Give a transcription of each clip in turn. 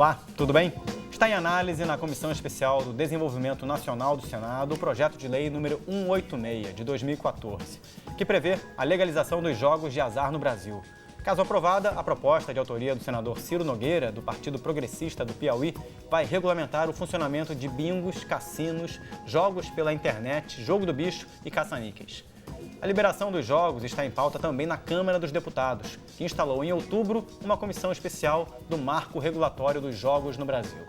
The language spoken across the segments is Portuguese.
Olá, tudo bem? Está em análise na Comissão Especial do Desenvolvimento Nacional do Senado o projeto de lei número 186, de 2014, que prevê a legalização dos jogos de azar no Brasil. Caso aprovada, a proposta de autoria do senador Ciro Nogueira, do Partido Progressista do Piauí, vai regulamentar o funcionamento de bingos, cassinos, jogos pela internet, jogo do bicho e caça-níqueis. A liberação dos jogos está em pauta também na Câmara dos Deputados, que instalou em outubro uma comissão especial do Marco Regulatório dos Jogos no Brasil.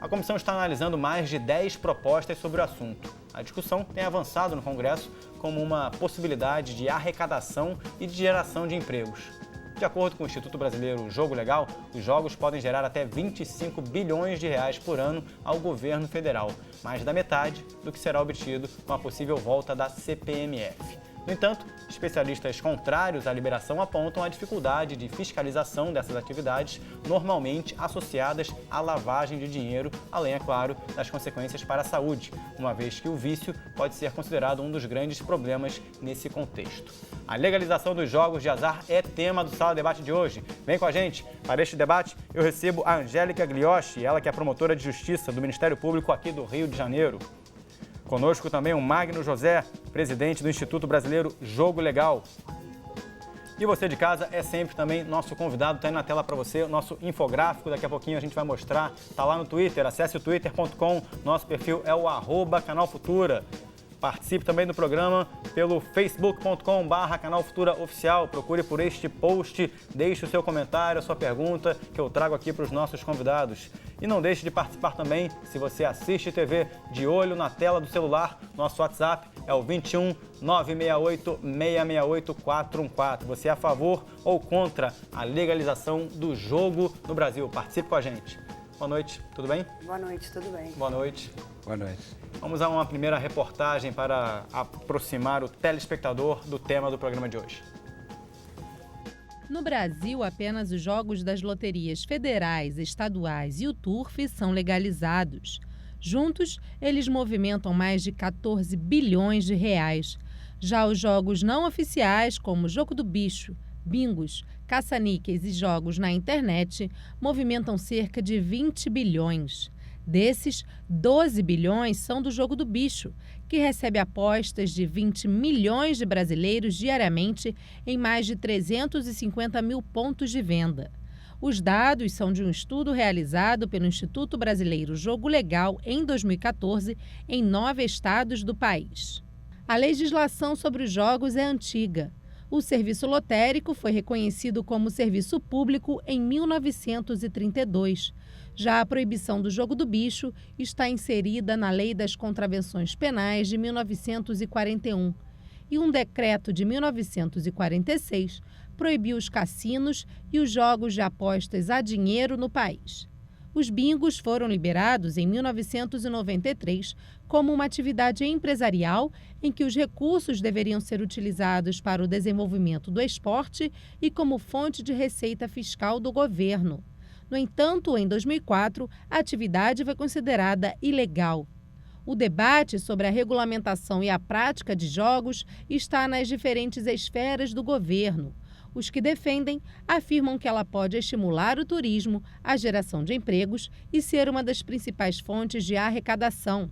A comissão está analisando mais de 10 propostas sobre o assunto. A discussão tem avançado no Congresso como uma possibilidade de arrecadação e de geração de empregos. De acordo com o Instituto Brasileiro Jogo Legal, os jogos podem gerar até 25 bilhões de reais por ano ao governo federal, mais da metade do que será obtido com a possível volta da CPMF. No entanto, especialistas contrários à liberação apontam a dificuldade de fiscalização dessas atividades, normalmente associadas à lavagem de dinheiro, além, é claro, das consequências para a saúde, uma vez que o vício pode ser considerado um dos grandes problemas nesse contexto. A legalização dos jogos de azar é tema do Sala Debate de hoje. Vem com a gente. Para este debate, eu recebo a Angélica Glioshi, ela que é promotora de Justiça do Ministério Público aqui do Rio de Janeiro. Conosco também o Magno José, presidente do Instituto Brasileiro Jogo Legal. E você de casa é sempre também nosso convidado, está aí na tela para você, o nosso infográfico, daqui a pouquinho a gente vai mostrar, está lá no Twitter, acesse o twitter.com, nosso perfil é o @canalfutura. Participe também do programa pelo facebook.com/Canal Futura Oficial. Procure por este post, deixe o seu comentário, a sua pergunta, que eu trago aqui para os nossos convidados. E não deixe de participar também, se você assiste TV de olho na tela do celular, nosso WhatsApp é o 21 968 668 414. Você é a favor ou contra a legalização do jogo no Brasil? Participe com a gente. Boa noite, tudo bem? Boa noite, tudo bem. Boa noite. Boa noite. Vamos a uma primeira reportagem para aproximar o telespectador do tema do programa de hoje. No Brasil, apenas os jogos das loterias federais, estaduais e o Turf são legalizados. Juntos, eles movimentam mais de 14 bilhões de reais. Já os jogos não oficiais, como Jogo do Bicho, bingos, caça-níqueis e jogos na internet, movimentam cerca de 20 bilhões. Desses, 12 bilhões são do Jogo do Bicho, que recebe apostas de 20 milhões de brasileiros diariamente em mais de 350 mil pontos de venda. Os dados são de um estudo realizado pelo Instituto Brasileiro Jogo Legal em 2014, em 9 estados do país. A legislação sobre os jogos é antiga. O serviço lotérico foi reconhecido como serviço público em 1932. Já a proibição do jogo do bicho está inserida na Lei das Contravenções Penais de 1941. E um decreto de 1946 proibiu os cassinos e os jogos de apostas a dinheiro no país. Os bingos foram liberados em 1993 como uma atividade empresarial em que os recursos deveriam ser utilizados para o desenvolvimento do esporte e como fonte de receita fiscal do governo. No entanto, em 2004, a atividade foi considerada ilegal. O debate sobre a regulamentação e a prática de jogos está nas diferentes esferas do governo. Os que defendem afirmam que ela pode estimular o turismo, a geração de empregos e ser uma das principais fontes de arrecadação.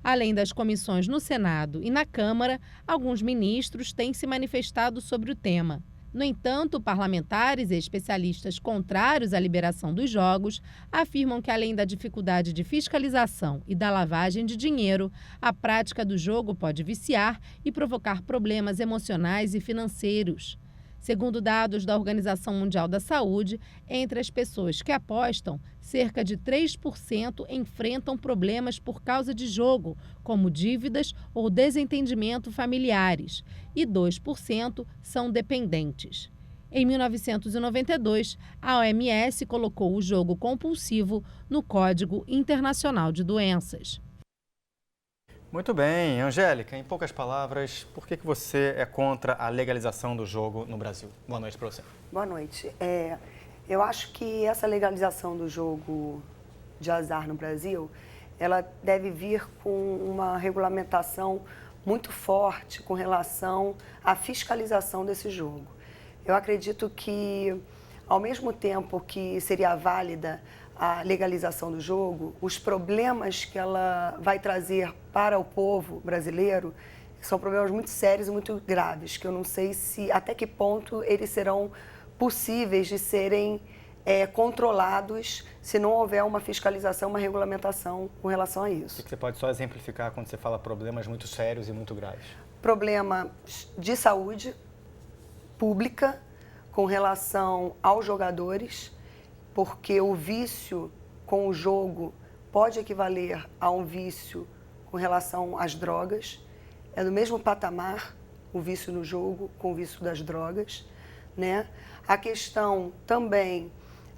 Além das comissões no Senado e na Câmara, alguns ministros têm se manifestado sobre o tema. No entanto, parlamentares e especialistas contrários à liberação dos jogos afirmam que, além da dificuldade de fiscalização e da lavagem de dinheiro, a prática do jogo pode viciar e provocar problemas emocionais e financeiros. Segundo dados da Organização Mundial da Saúde, entre as pessoas que apostam, cerca de 3% enfrentam problemas por causa de jogo, como dívidas ou desentendimento familiares, e 2% são dependentes. Em 1992, a OMS colocou o jogo compulsivo no Código Internacional de Doenças. Muito bem. Angélica, em poucas palavras, por que você é contra a legalização do jogo no Brasil? Boa noite para você. Boa noite. Eu acho que essa legalização do jogo de azar no Brasil, ela deve vir com uma regulamentação muito forte com relação à fiscalização desse jogo. Eu acredito que, ao mesmo tempo que seria válida a legalização do jogo, os problemas que ela vai trazer para o povo brasileiro são problemas muito sérios e muito graves, que eu não sei até que ponto eles serão possíveis de serem controlados se não houver uma fiscalização, uma regulamentação com relação a isso. O que você pode só exemplificar quando você fala problemas muito sérios e muito graves? Problema de saúde pública com relação aos jogadores, porque o vício com o jogo pode equivaler a um vício com relação às drogas. É do mesmo patamar o vício no jogo com o vício das drogas, né? A questão também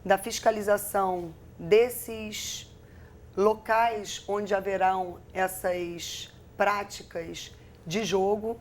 da fiscalização desses locais onde haverão essas práticas de jogo.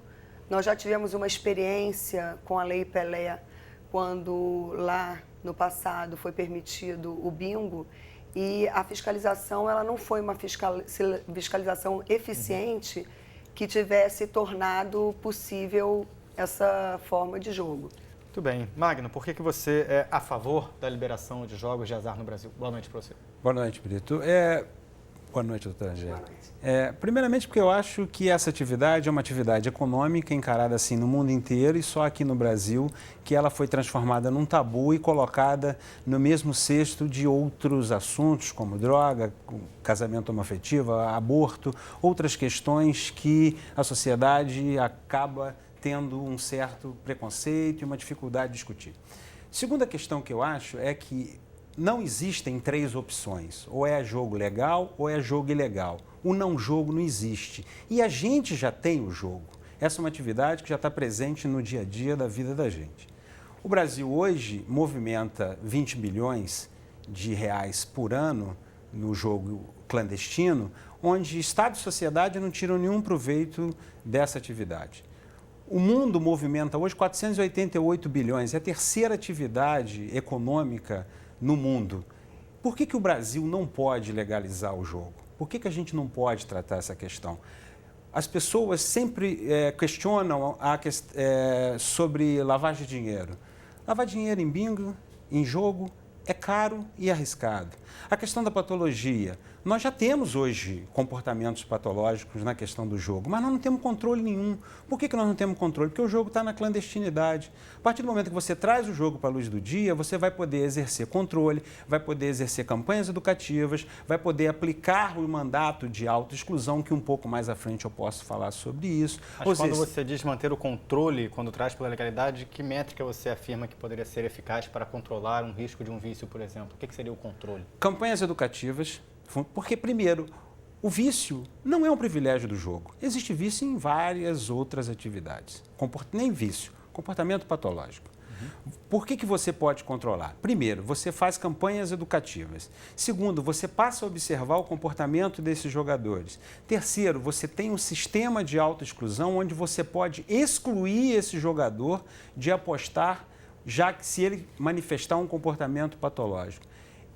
Nós já tivemos uma experiência com a Lei Pelé, quando lá no passado foi permitido o bingo, e a fiscalização ela não foi uma fiscalização eficiente que tivesse tornado possível essa forma de jogo. Muito bem. Magno, por que você é a favor da liberação de jogos de azar no Brasil? Boa noite para você. Boa noite, Brito. Boa noite, doutora Angélica. Primeiramente porque eu acho que essa atividade é uma atividade econômica encarada assim no mundo inteiro e só aqui no Brasil que ela foi transformada num tabu e colocada no mesmo cesto de outros assuntos como droga, casamento homoafetivo, aborto, outras questões que a sociedade acaba tendo um certo preconceito e uma dificuldade de discutir. Segunda questão que eu acho é que não existem três opções, ou é jogo legal ou é jogo ilegal. O não jogo não existe. E a gente já tem o jogo. Essa é uma atividade que já está presente no dia a dia da vida da gente. O Brasil hoje movimenta 20 bilhões de reais por ano no jogo clandestino, onde Estado e sociedade não tiram nenhum proveito dessa atividade. O mundo movimenta hoje 488 bilhões, é a terceira atividade econômica no mundo. Por que o Brasil não pode legalizar o jogo? Por que a gente não pode tratar essa questão? As pessoas sempre questionam sobre lavagem de dinheiro. Lavar dinheiro em bingo, em jogo, é caro e arriscado. A questão da patologia. Nós já temos hoje comportamentos patológicos na questão do jogo, mas nós não temos controle nenhum. Por que nós não temos controle? Porque o jogo está na clandestinidade. A partir do momento que você traz o jogo para a luz do dia, você vai poder exercer controle, vai poder exercer campanhas educativas, vai poder aplicar o mandato de autoexclusão, que um pouco mais à frente eu posso falar sobre isso. Mas quando você diz manter o controle, quando traz pela legalidade, que métrica você afirma que poderia ser eficaz para controlar um risco de um vício, por exemplo? O que seria o controle? Campanhas educativas. Porque, primeiro, o vício não é um privilégio do jogo. Existe vício em várias outras atividades. Nem vício, comportamento patológico. Por que você pode controlar? Primeiro, você faz campanhas educativas. Segundo, você passa a observar o comportamento desses jogadores. Terceiro, você tem um sistema de autoexclusão onde você pode excluir esse jogador de apostar, já que se ele manifestar um comportamento patológico.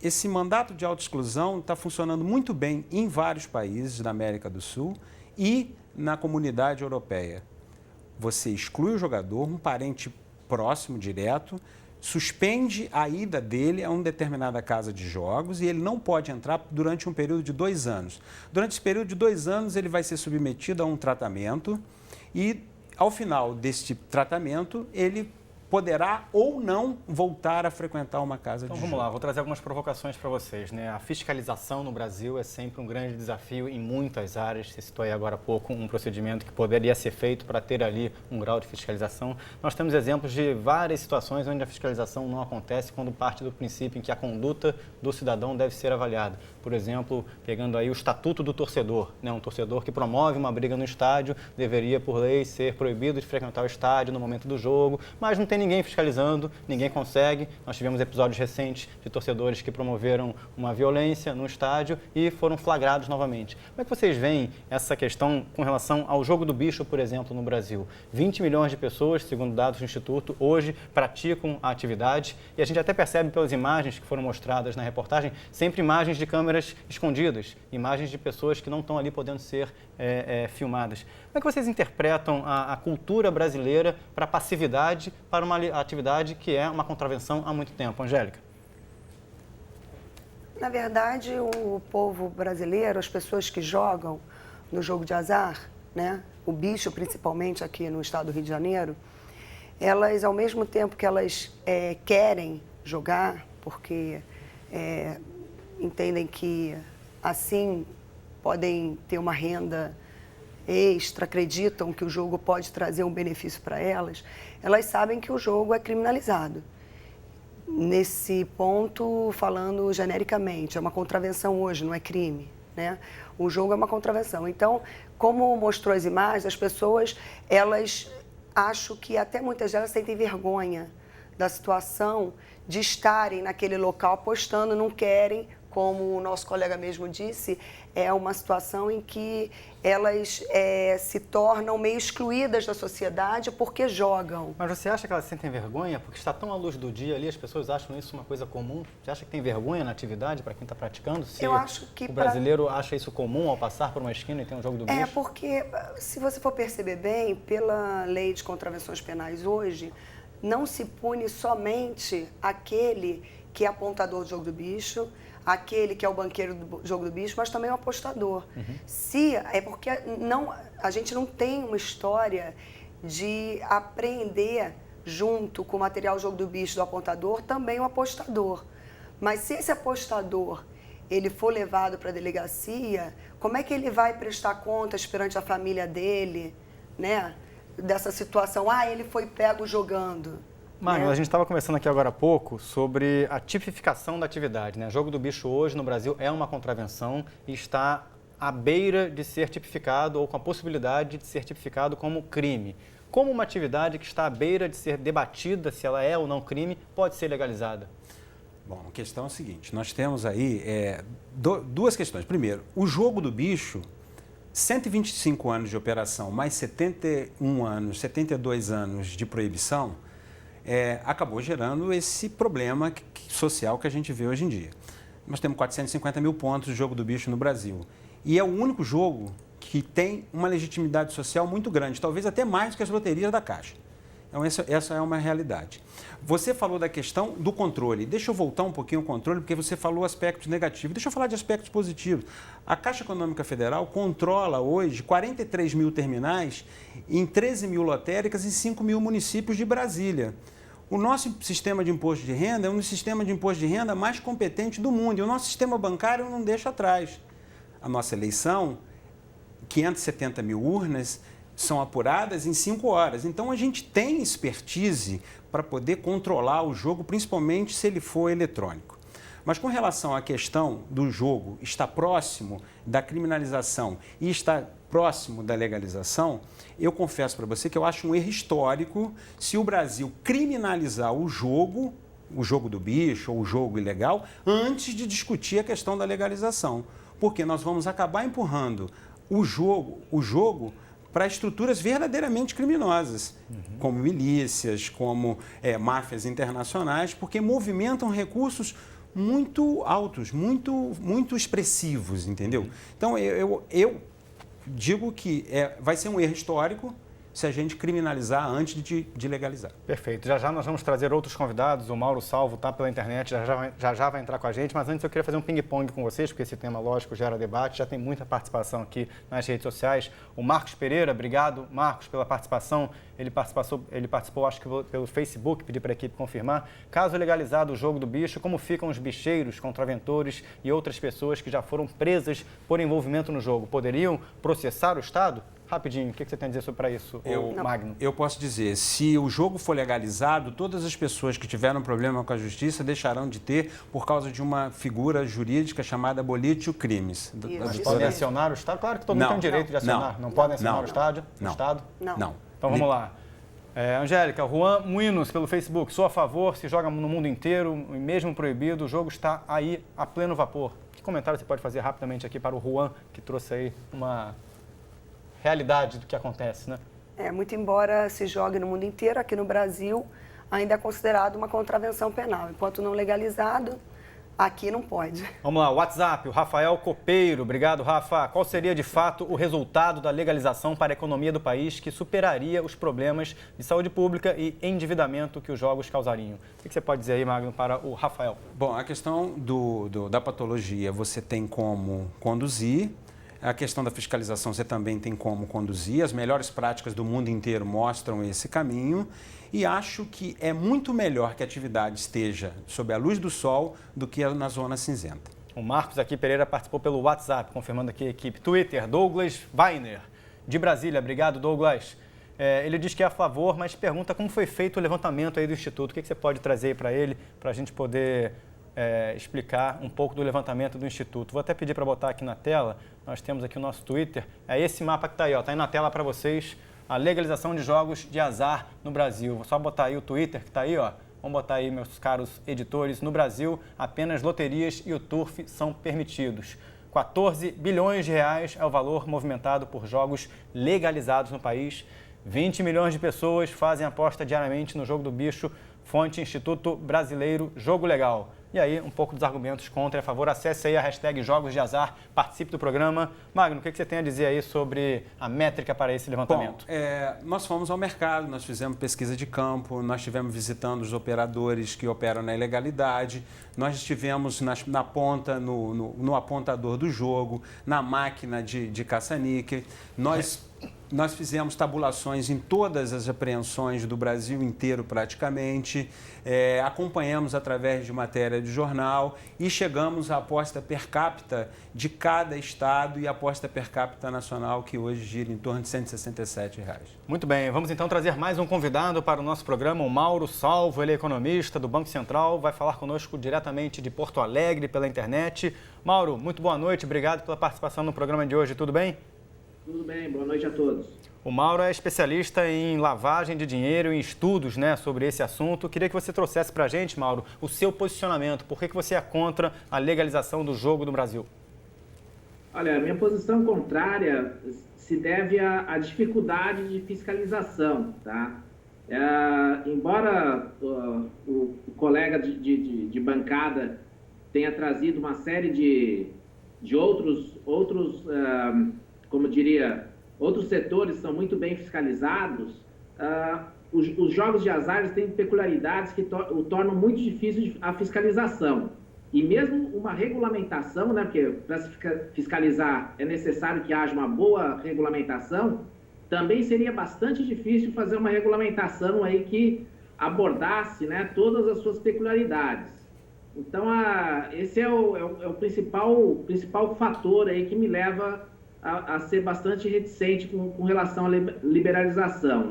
Esse mandato de autoexclusão está funcionando muito bem em vários países da América do Sul e na comunidade europeia. Você exclui o jogador, um parente próximo, direto, suspende a ida dele a uma determinada casa de jogos e ele não pode entrar durante um período de 2 anos. Durante esse período de 2 anos, ele vai ser submetido a um tratamento e, ao final deste tratamento, ele poderá ou não voltar a frequentar uma casa de jogo. Então vamos lá, vou trazer algumas provocações para vocês, né? A fiscalização no Brasil é sempre um grande desafio em muitas áreas. Você citou aí agora há pouco um procedimento que poderia ser feito para ter ali um grau de fiscalização. Nós temos exemplos de várias situações onde a fiscalização não acontece quando parte do princípio em que a conduta do cidadão deve ser avaliada. Por exemplo, pegando aí o estatuto do torcedor, né? Um torcedor que promove uma briga no estádio deveria, por lei, ser proibido de frequentar o estádio no momento do jogo, mas não tem ninguém fiscalizando, ninguém consegue. Nós tivemos episódios recentes de torcedores que promoveram uma violência no estádio e foram flagrados novamente. Como é que vocês veem essa questão com relação ao jogo do bicho, por exemplo, no Brasil? 20 milhões de pessoas, segundo dados do Instituto, hoje praticam a atividade e a gente até percebe pelas imagens que foram mostradas na reportagem, sempre imagens de câmeras escondidas, imagens de pessoas que não estão ali podendo ser filmadas. Como é que vocês interpretam a cultura brasileira para a passividade, para uma atividade que é uma contravenção há muito tempo? Angélica? Na verdade, o povo brasileiro, as pessoas que jogam no jogo de azar, né, o bicho principalmente aqui no estado do Rio de Janeiro, elas, ao mesmo tempo que elas querem jogar, porque entendem que assim podem ter uma renda extra, acreditam que o jogo pode trazer um benefício para elas, elas sabem que o jogo é criminalizado. Nesse ponto, falando genericamente, é uma contravenção hoje, não é crime, né? O jogo é uma contravenção. Então, como mostrou as imagens, as pessoas, elas acho que até muitas delas sentem vergonha da situação de estarem naquele local apostando, não querem, como o nosso colega mesmo disse, é uma situação em que elas se tornam meio excluídas da sociedade porque jogam. Mas você acha que elas sentem vergonha? Porque está tão à luz do dia ali, as pessoas acham isso uma coisa comum? Você acha que tem vergonha na atividade para quem está praticando? Se eu acho que o brasileiro acha isso comum ao passar por uma esquina e tem um jogo do bicho? Porque, se você for perceber bem, pela lei de contravenções penais hoje, não se pune somente aquele que é apontador do jogo do bicho, aquele que é o banqueiro do jogo do bicho, mas também o apostador. Porque a gente não tem uma história de apreender junto com o material jogo do bicho do apontador também o apostador. Mas se esse apostador ele for levado para a delegacia, como é que ele vai prestar contas perante a família dele, né? Dessa situação, ele foi pego jogando. Magno, a gente estava conversando aqui agora há pouco sobre a tipificação da atividade, né? Jogo do bicho hoje no Brasil é uma contravenção e está à beira de ser tipificado ou com a possibilidade de ser tipificado como crime. Como uma atividade que está à beira de ser debatida se ela é ou não crime, pode ser legalizada? Bom, a questão é a seguinte, nós temos aí duas questões. Primeiro, o jogo do bicho, 125 anos de operação, mais 71 anos, 72 anos de proibição, acabou gerando esse problema social que a gente vê hoje em dia. Nós temos 450 mil pontos de jogo do bicho no Brasil. E é o único jogo que tem uma legitimidade social muito grande, talvez até mais do que as loterias da Caixa. Então, essa é uma realidade. Você falou da questão do controle. Deixa eu voltar um pouquinho ao controle, porque você falou aspectos negativos. Deixa eu falar de aspectos positivos. A Caixa Econômica Federal controla hoje 43 mil terminais em 13 mil lotéricas em 5 mil municípios de Brasília. O nosso sistema de imposto de renda é um dos sistemas de imposto de renda mais competente do mundo. E o nosso sistema bancário não deixa atrás. A nossa eleição, 570 mil urnas, são apuradas em 5 horas. Então, a gente tem expertise para poder controlar o jogo, principalmente se ele for eletrônico. Mas com relação à questão do jogo estar próximo da criminalização e estar próximo da legalização, eu confesso para você que eu acho um erro histórico se o Brasil criminalizar o jogo do bicho ou o jogo ilegal antes de discutir a questão da legalização. Porque nós vamos acabar empurrando o jogo para estruturas verdadeiramente criminosas, como milícias, como máfias internacionais, porque movimentam recursos muito altos, muito expressivos, entendeu? Então, eu digo que vai ser um erro histórico se a gente criminalizar antes de legalizar. Perfeito. Já nós vamos trazer outros convidados. O Mauro Salvo está pela internet, já vai entrar com a gente. Mas antes eu queria fazer um ping-pong com vocês, porque esse tema, lógico, gera debate. Já tem muita participação aqui nas redes sociais. O Marcos Pereira, obrigado, Marcos, pela participação. Ele participou, acho que pelo Facebook, pedi para a equipe confirmar. Caso legalizado o jogo do bicho, como ficam os bicheiros, contraventores e outras pessoas que já foram presas por envolvimento no jogo? Poderiam processar o Estado? Rapidinho, o que você tem a dizer sobre isso, Magno? Eu posso dizer, se o jogo for legalizado, todas as pessoas que tiveram problema com a justiça deixarão de ter por causa de uma figura jurídica chamada bolitio crimes. Podem acionar o Estado? Claro que todo mundo tem o direito de acionar. Não podem acionar o Estado? Não. Então vamos lá. Angélica, Juan Muinos pelo Facebook. Sou a favor, se joga no mundo inteiro, mesmo proibido, o jogo está aí a pleno vapor. Que comentário você pode fazer rapidamente aqui para o Juan, que trouxe aí uma realidade do que acontece, né? Muito embora se jogue no mundo inteiro, aqui no Brasil ainda é considerado uma contravenção penal. Enquanto não legalizado, Aqui não pode. Vamos lá, WhatsApp, o Rafael Copeiro. Obrigado, Rafa. Qual seria, de fato, o resultado da legalização para a economia do país que superaria os problemas de saúde pública e endividamento que os jogos causariam? O que você pode dizer aí, Magno, para o Rafael? Bom, a questão da patologia você tem como conduzir. A questão da fiscalização você também tem como conduzir. As melhores práticas do mundo inteiro mostram esse caminho. E acho que é muito melhor que a atividade esteja sob a luz do sol do que na zona cinzenta. O Marcos aqui Pereira participou pelo WhatsApp, confirmando aqui a equipe. Twitter, Douglas Weiner, de Brasília. Obrigado, Douglas. Ele diz que é a favor, mas pergunta como foi feito o levantamento aí do Instituto. O que você pode trazer aí para ele, para a gente poder explicar um pouco do levantamento do Instituto. Vou até pedir para botar aqui na tela. Nós temos aqui o nosso Twitter. É esse mapa que está aí, está aí na tela para vocês. A legalização de jogos de azar no Brasil. Vou só botar aí o Twitter que está aí, ó. Vamos botar aí, meus caros editores. No Brasil, apenas loterias e o turf são permitidos. 14 bilhões de reais é o valor movimentado por jogos legalizados no país. 20 milhões de pessoas fazem aposta diariamente no jogo do bicho. Fonte Instituto Brasileiro Jogo Legal. E aí, um pouco dos argumentos contra e a favor. Acesse aí a hashtag Jogos de Azar, participe do programa. Magno, o que você tem a dizer aí sobre a métrica para esse levantamento? Bom, nós fomos ao mercado, nós fizemos pesquisa de campo, nós estivemos visitando os operadores que operam na ilegalidade, nós estivemos na ponta, no apontador do jogo, na máquina de caça-níquel. Nós fizemos tabulações em todas as apreensões do Brasil inteiro praticamente, acompanhamos através de matéria de jornal e chegamos à aposta per capita de cada estado e a aposta per capita nacional que hoje gira em torno de R$ 167. Muito bem, vamos então trazer mais um convidado para o nosso programa, o Mauro Salvo, ele é economista do Banco Central, vai falar conosco diretamente de Porto Alegre pela internet. Mauro, muito boa noite, obrigado pela participação no programa de hoje, tudo bem? Tudo bem, boa noite a todos. O Mauro é especialista em lavagem de dinheiro e em estudos, sobre esse assunto. Queria que você trouxesse para a gente, Mauro, o seu posicionamento. Por que você é contra a legalização do jogo no Brasil? Olha, a minha posição contrária se deve à dificuldade de fiscalização, tá? Embora o colega de bancada tenha trazido uma série de outros como diria, outros setores são muito bem fiscalizados, os jogos de azar têm peculiaridades que o tornam muito difícil a fiscalização. E mesmo uma regulamentação, porque para se fiscalizar é necessário que haja uma boa regulamentação, também seria bastante difícil fazer uma regulamentação aí que abordasse todas as suas peculiaridades. Então, esse é o principal fator aí que me leva a ser bastante reticente com relação à liberalização,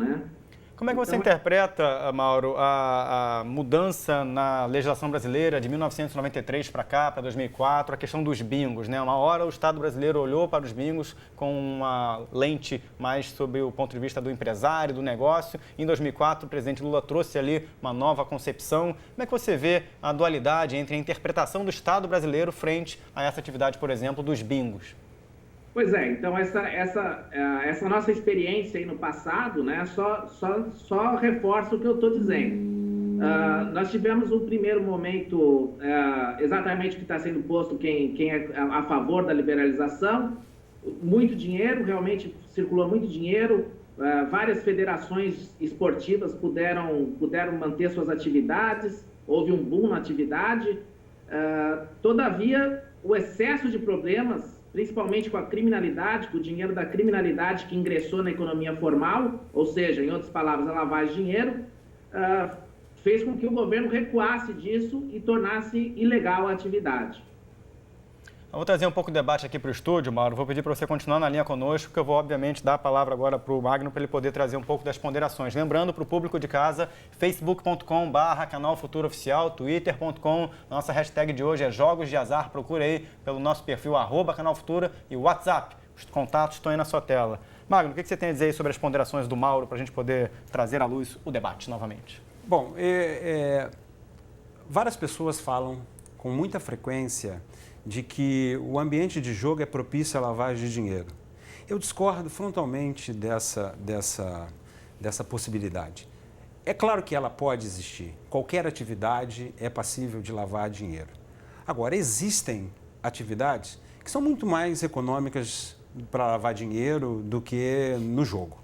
Como é que você interpreta, Mauro, a mudança na legislação brasileira de 1993 para cá, para 2004, a questão dos bingos, Uma hora o Estado brasileiro olhou para os bingos com uma lente mais sob o ponto de vista do empresário, do negócio. Em 2004, o presidente Lula trouxe ali uma nova concepção. Como é que você vê a dualidade entre a interpretação do Estado brasileiro frente a essa atividade, por exemplo, dos bingos? Pois é, então essa nossa experiência aí no passado, só reforça o que eu estou dizendo. Nós tivemos um primeiro momento, exatamente o que está sendo posto, quem é a favor da liberalização, muito dinheiro, realmente circulou muito dinheiro, várias federações esportivas puderam manter suas atividades, houve um boom na atividade, todavia o excesso de problemas, principalmente com a criminalidade, com o dinheiro da criminalidade que ingressou na economia formal, ou seja, em outras palavras, a lavagem de dinheiro, fez com que o governo recuasse disso e tornasse ilegal a atividade. Eu vou trazer um pouco de debate aqui para o estúdio, Mauro. Vou pedir para você continuar na linha conosco, que eu vou, obviamente, dar a palavra agora para o Magno, para ele poder trazer um pouco das ponderações. Lembrando para o público de casa, facebook.com/canal Futuro Oficial, twitter.com, nossa hashtag de hoje é Jogos de Azar. Procure aí pelo nosso perfil, @Canal Futura, e o WhatsApp. Os contatos estão aí na sua tela. Magno, o que você tem a dizer aí sobre as ponderações do Mauro, para a gente poder trazer à luz o debate novamente? Bom, várias pessoas falam com muita frequência de que o ambiente de jogo é propício à lavagem de dinheiro. Eu discordo frontalmente dessa possibilidade. É claro que ela pode existir. Qualquer atividade é passível de lavar dinheiro. Agora, existem atividades que são muito mais econômicas para lavar dinheiro do que no jogo.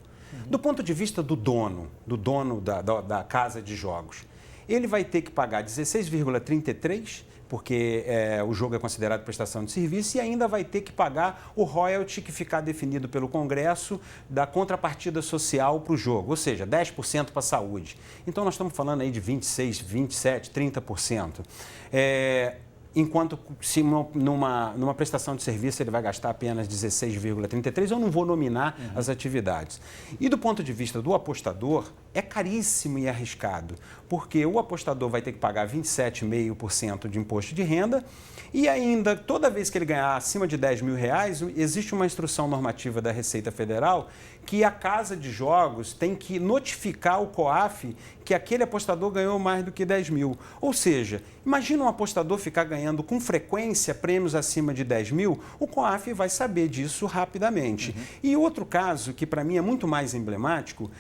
Do ponto de vista do dono da casa de jogos, ele vai ter que pagar 16,33%, porque o jogo é considerado prestação de serviço, e ainda vai ter que pagar o royalty que ficar definido pelo Congresso da contrapartida social para o jogo, ou seja, 10% para a saúde. Então, nós estamos falando aí de 26%, 27%, 30%. Enquanto se numa prestação de serviço ele vai gastar apenas 16,33%, eu não vou nominar as atividades. E do ponto de vista do apostador, é caríssimo e arriscado, porque o apostador vai ter que pagar 27,5% de imposto de renda e ainda, toda vez que ele ganhar acima de R$10.000, existe uma instrução normativa da Receita Federal que a casa de jogos tem que notificar o COAF que aquele apostador ganhou mais do que 10 mil. Ou seja, imagina um apostador ficar ganhando com frequência prêmios acima de 10 mil, o COAF vai saber disso rapidamente. E outro caso, que para mim é muito mais emblemático,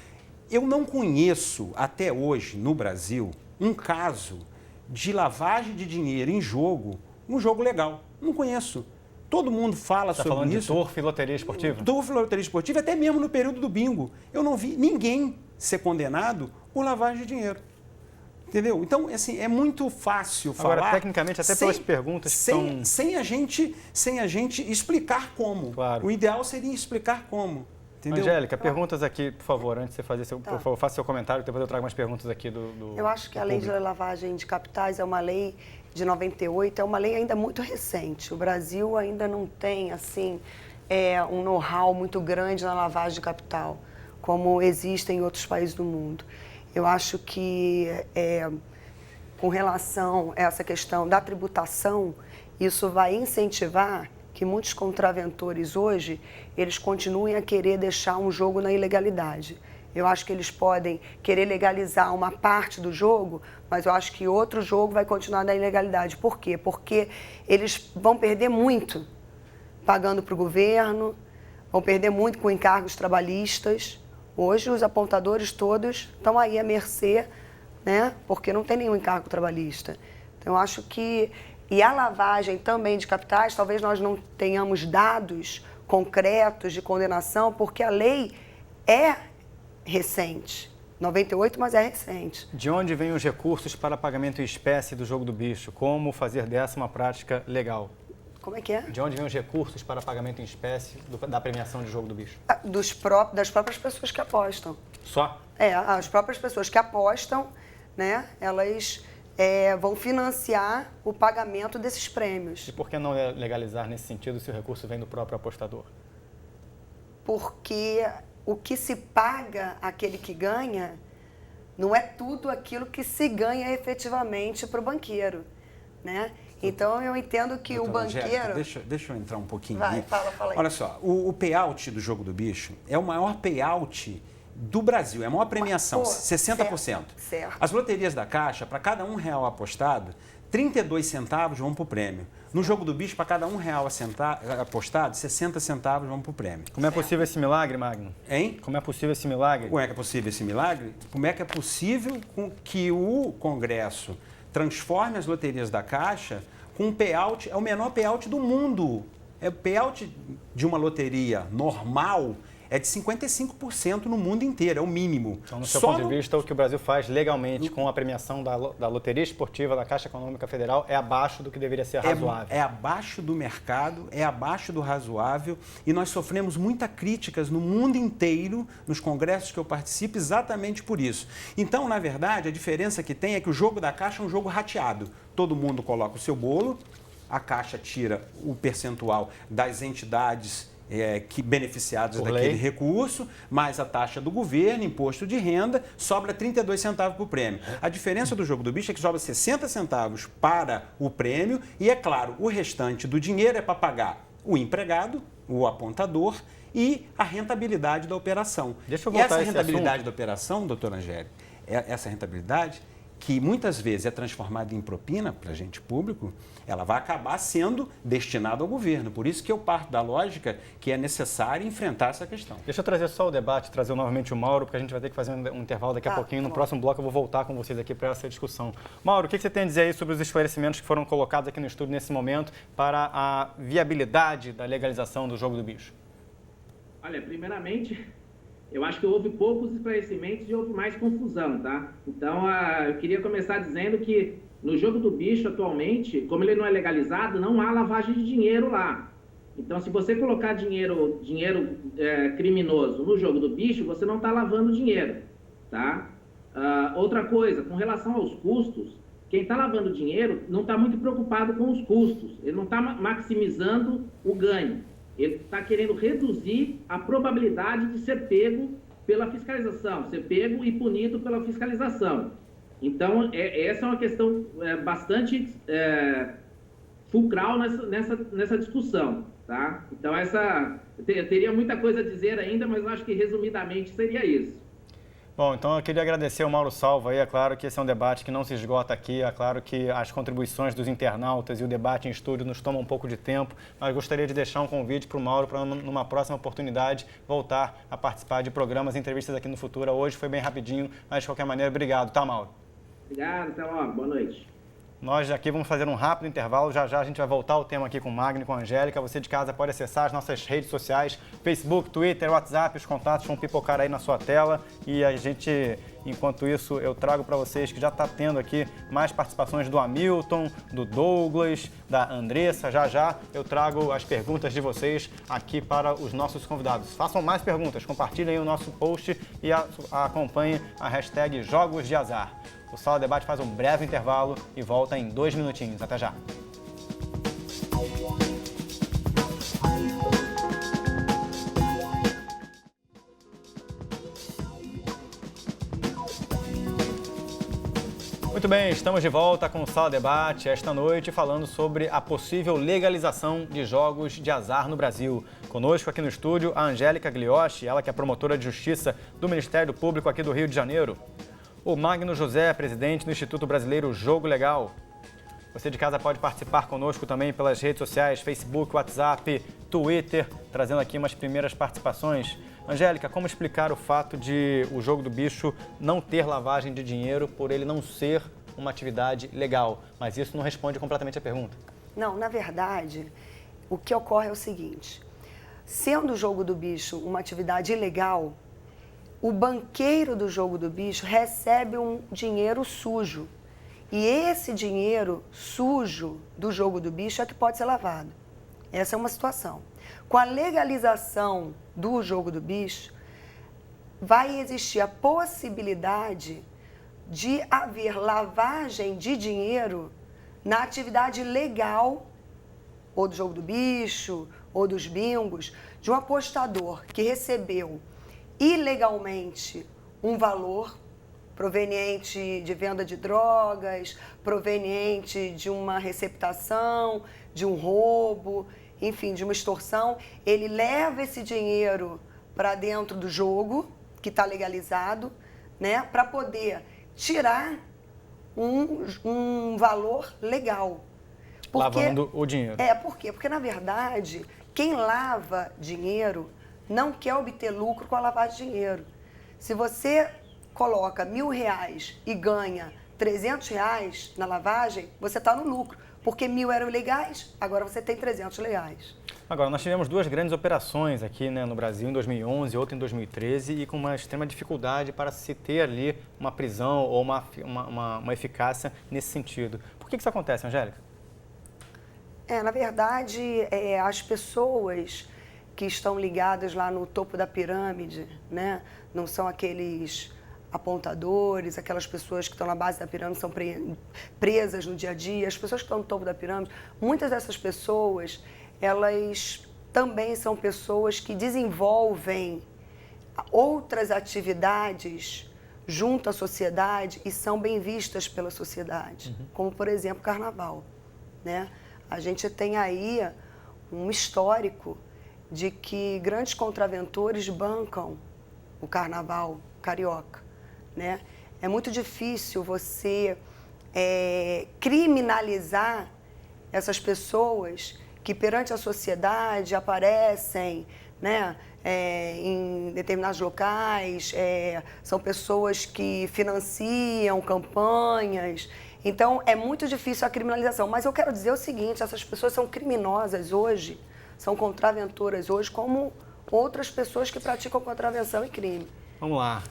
eu não conheço até hoje no Brasil um caso de lavagem de dinheiro em jogo, um jogo legal. Não conheço. Todo mundo fala sobre isso. Está falando de turf e loteria esportiva? Turf e loteria esportiva, até mesmo no período do bingo. Eu não vi ninguém ser condenado por lavagem de dinheiro. Entendeu? Então, assim, é muito fácil falar... Agora, tecnicamente, até pelas perguntas que são... Sem a gente explicar como. Claro. O ideal seria explicar como. Entendeu? Angélica, perguntas aqui, por favor, antes de você fazer por favor, faça seu comentário, depois eu trago mais perguntas aqui do Eu acho que a lei de lavagem de capitais é uma lei de 98, é uma lei ainda muito recente. O Brasil ainda não tem, assim, um know-how muito grande na lavagem de capital, como existe em outros países do mundo. Eu acho que, com relação a essa questão da tributação, isso vai incentivar que muitos contraventores hoje, eles continuem a querer deixar um jogo na ilegalidade. Eu acho que eles podem querer legalizar uma parte do jogo, mas eu acho que outro jogo vai continuar na ilegalidade. Por quê? Porque eles vão perder muito pagando para o governo, vão perder muito com encargos trabalhistas. Hoje, os apontadores todos estão aí à mercê, né? Porque não tem nenhum encargo trabalhista. Então, eu acho que... E a lavagem também de capitais, talvez nós não tenhamos dados concretos de condenação, porque a lei é recente. 98, mas é recente. De onde vêm os recursos para pagamento em espécie do jogo do bicho? Como fazer dessa uma prática legal? Como é que é? De onde vêm os recursos para pagamento em espécie da premiação de jogo do bicho? Das próprias pessoas que apostam. Só? As próprias pessoas que apostam, né, elas... vão financiar o pagamento desses prêmios. E por que não legalizar nesse sentido se o recurso vem do próprio apostador? Porque o que se paga àquele que ganha não é tudo aquilo que se ganha efetivamente para o banqueiro, né? Então, eu entendo que Doutora o banqueiro... Angélica, deixa eu entrar um pouquinho. Vai, fala aí. Olha só, o payout do jogo do bicho é o maior payout do Brasil, é a maior premiação, 60%. Certo. As loterias da Caixa, para cada R$1 apostado, 32 centavos vão para o prêmio. No jogo do bicho, para cada R$1 apostado, 60 centavos vão para o prêmio. Como é possível esse milagre, Magno? Hein? Como é possível esse milagre? Como é que é possível esse milagre? Como é que é possível que o Congresso transforme as loterias da Caixa com um payout, é o menor payout do mundo. O payout de uma loteria normal é de 55% no mundo inteiro, é o mínimo. Então, no seu ponto de vista, o que o Brasil faz legalmente com a premiação da loteria esportiva da Caixa Econômica Federal é abaixo do que deveria ser razoável. É abaixo do mercado, é abaixo do razoável, e nós sofremos muitas críticas no mundo inteiro, nos congressos que eu participo, exatamente por isso. Então, na verdade, a diferença que tem é que o jogo da Caixa é um jogo rateado. Todo mundo coloca o seu bolo, a Caixa tira o percentual das entidades que beneficiados daquele recurso, mais a taxa do governo, imposto de renda, sobra 32 centavos para o prêmio. A diferença do jogo do bicho é que sobra 60 centavos para o prêmio e, é claro, o restante do dinheiro é para pagar o empregado, o apontador e a rentabilidade da operação. Deixa eu voltar essa a esse rentabilidade assunto. da operação, doutora Angélica, essa rentabilidade, que muitas vezes é transformada em propina para agente público, ela vai acabar sendo destinada ao governo. Por isso que eu parto da lógica que é necessário enfrentar essa questão. Deixa eu trazer só o debate, trazer novamente o Mauro, porque a gente vai ter que fazer um intervalo daqui a pouquinho. No próximo bloco eu vou voltar com vocês aqui para essa discussão. Mauro, o que você tem a dizer aí sobre os esclarecimentos que foram colocados aqui no estúdio nesse momento para a viabilidade da legalização do jogo do bicho? Olha, primeiramente, eu acho que houve poucos esclarecimentos e houve mais confusão, tá? Então, eu queria começar dizendo que no jogo do bicho, atualmente, como ele não é legalizado, não há lavagem de dinheiro lá. Então, se você colocar dinheiro criminoso no jogo do bicho, você não está lavando dinheiro, tá? Outra coisa, com relação aos custos, quem está lavando dinheiro não está muito preocupado com os custos, ele não está maximizando o ganho. Ele está querendo reduzir a probabilidade de ser pego pela fiscalização, ser pego e punido pela fiscalização. Então, essa é uma questão bastante fulcral nessa discussão, tá? Então, eu teria muita coisa a dizer ainda, mas eu acho que, resumidamente, seria isso. Bom, então eu queria agradecer ao Mauro Salvo aí. É claro que esse é um debate que não se esgota aqui, é claro que as contribuições dos internautas e o debate em estúdio nos tomam um pouco de tempo, mas gostaria de deixar um convite para o Mauro para, numa próxima oportunidade, voltar a participar de programas e entrevistas aqui no Futura. Hoje foi bem rapidinho, mas de qualquer maneira, obrigado, tá, Mauro? Obrigado, até logo, boa noite. Nós aqui vamos fazer um rápido intervalo, já já a gente vai voltar ao tema aqui com o Magno e com a Angélica. Você de casa pode acessar as nossas redes sociais, Facebook, Twitter, WhatsApp, os contatos vão pipocar aí na sua tela. E a gente, enquanto isso, eu trago para vocês que já está tendo aqui mais participações do Hamilton, do Douglas, da Andressa. Já já eu trago as perguntas de vocês aqui para os nossos convidados. Façam mais perguntas, compartilhem o nosso post e acompanhem a hashtag Jogos de Azar. O Sala Debate faz um breve intervalo e volta em 2 minutinhos. Até já. Muito bem, estamos de volta com o Sala Debate esta noite falando sobre a possível legalização de jogos de azar no Brasil. Conosco aqui no estúdio a Angélica Gliotti, ela que é promotora de justiça do Ministério Público aqui do Rio de Janeiro. O Magno José, presidente do Instituto Brasileiro Jogo Legal. Você de casa pode participar conosco também pelas redes sociais, Facebook, WhatsApp, Twitter, trazendo aqui umas primeiras participações. Angélica, como explicar o fato de o jogo do bicho não ter lavagem de dinheiro por ele não ser uma atividade legal? Mas isso não responde completamente a pergunta. Não, na verdade, o que ocorre é o seguinte. Sendo o jogo do bicho uma atividade ilegal, o banqueiro do jogo do bicho recebe um dinheiro sujo. E esse dinheiro sujo do jogo do bicho é que pode ser lavado. Essa é uma situação. Com a legalização do jogo do bicho, vai existir a possibilidade de haver lavagem de dinheiro na atividade legal, ou do jogo do bicho, ou dos bingos, de um apostador que recebeu ilegalmente um valor proveniente de venda de drogas, proveniente de uma receptação, de um roubo, enfim, de uma extorsão. Ele leva esse dinheiro para dentro do jogo, que está legalizado, né, para poder tirar um valor legal. Lavando o dinheiro. Por quê? Porque, na verdade, quem lava dinheiro não quer obter lucro com a lavagem de dinheiro. Se você coloca R$1.000 e ganha R$300 na lavagem, você está no lucro. Porque 1.000 eram legais, agora você tem 300 legais. Agora, nós tivemos duas grandes operações aqui, né, no Brasil, em 2011 e outra em 2013, e com uma extrema dificuldade para se ter ali uma prisão ou uma eficácia nesse sentido. Por que isso acontece, Angélica? Na verdade, as pessoas que estão ligadas lá no topo da pirâmide, né, não são aqueles apontadores, aquelas pessoas que estão na base da pirâmide são presas no dia a dia. As pessoas que estão no topo da pirâmide, muitas dessas pessoas, elas também são pessoas que desenvolvem outras atividades junto à sociedade e são bem vistas pela sociedade, como, por exemplo, o carnaval, né? A gente tem aí um histórico de que grandes contraventores bancam o carnaval carioca, né? É muito difícil você criminalizar essas pessoas que perante a sociedade aparecem, né, em determinados locais, são pessoas que financiam campanhas. Então, é muito difícil a criminalização. Mas eu quero dizer o seguinte, essas pessoas são criminosas hoje, são contraventoras hoje, como outras pessoas que praticam contravenção e crime. Vamos lá.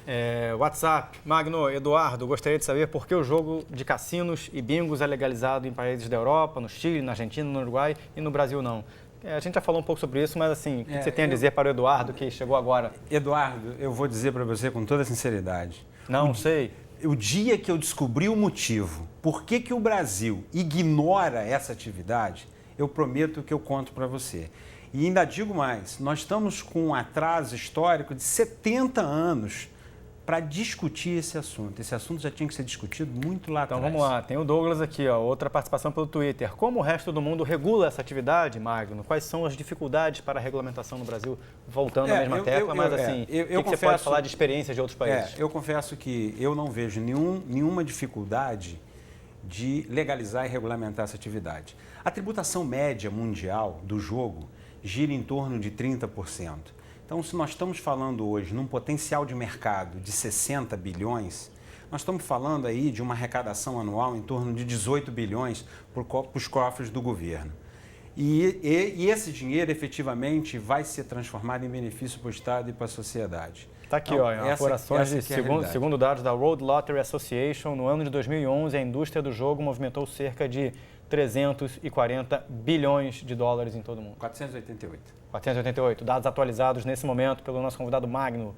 WhatsApp. Magno, Eduardo, gostaria de saber por que o jogo de cassinos e bingos é legalizado em países da Europa, no Chile, na Argentina, no Uruguai e no Brasil não. A gente já falou um pouco sobre isso, mas assim, o que você tem a dizer para o Eduardo, que chegou agora? Eduardo, eu vou dizer para você com toda sinceridade. Não sei. O dia que eu descobri o motivo, por que o Brasil ignora essa atividade, eu prometo que eu conto para você. E ainda digo mais, nós estamos com um atraso histórico de 70 anos para discutir esse assunto. Esse assunto já tinha que ser discutido muito lá atrás. Então vamos lá, tem o Douglas aqui, ó, outra participação pelo Twitter. Como o resto do mundo regula essa atividade, Magno? Quais são as dificuldades para a regulamentação no Brasil? Voltando à mesma tecla, mas assim, o que você pode falar de experiências de outros países? Eu confesso que eu não vejo nenhuma dificuldade de legalizar e regulamentar essa atividade. A tributação média mundial do jogo gira em torno de 30%. Então, se nós estamos falando hoje num potencial de mercado de 60 bilhões, nós estamos falando aí de uma arrecadação anual em torno de 18 bilhões para os cofres do governo. E esse dinheiro, efetivamente, vai ser transformado em benefício para o Estado e para a sociedade. Está aqui, então, apurações segundo dados da World Lottery Association, no ano de 2011, a indústria do jogo movimentou cerca de 340 bilhões de dólares em todo o mundo. 488. Dados atualizados nesse momento pelo nosso convidado Magno.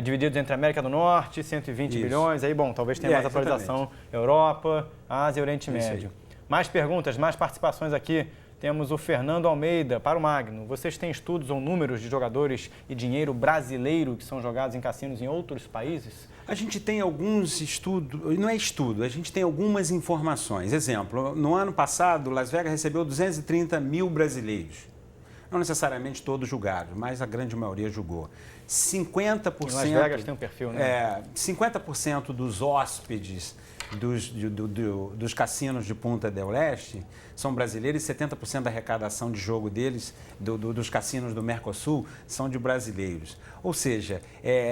Divididos entre a América do Norte, 120 bilhões. Aí, bom, talvez tenha mais atualização. Europa, Ásia e Oriente Médio. Mais perguntas, mais participações aqui. Temos o Fernando Almeida para o Magno. Vocês têm estudos ou números de jogadores e dinheiro brasileiro que são jogados em cassinos em outros países? A gente tem alguns estudos, não é estudo, a gente tem algumas informações. Exemplo, no ano passado, Las Vegas recebeu 230 mil brasileiros. Não necessariamente todos julgados, mas a grande maioria julgou. 50%... Em Las Vegas tem um perfil, né? 50% dos hóspedes dos cassinos de Punta del Este são brasileiros e 70% da arrecadação de jogo deles, dos cassinos do Mercosul, são de brasileiros. Ou seja,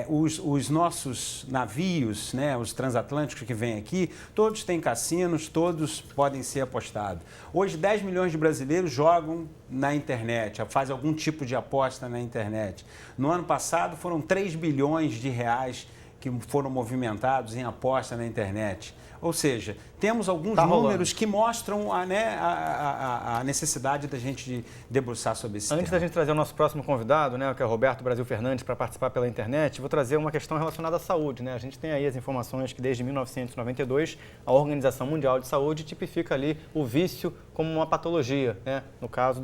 os nossos navios, né, os transatlânticos que vêm aqui, todos têm cassinos, todos podem ser apostados. Hoje, 10 milhões de brasileiros jogam na internet, fazem algum tipo de aposta na internet. No ano passado, foram 3 bilhões de reais que foram movimentados em aposta na internet. Ou seja, temos alguns números que mostram a necessidade da gente debruçar sobre esse tema. Antes da gente trazer o nosso próximo convidado, né, que é o Roberto Brasil Fernandes, para participar pela internet, vou trazer uma questão relacionada à saúde. Né? A gente tem aí as informações que desde 1992 a Organização Mundial de Saúde tipifica ali o vício como uma patologia. Né? No caso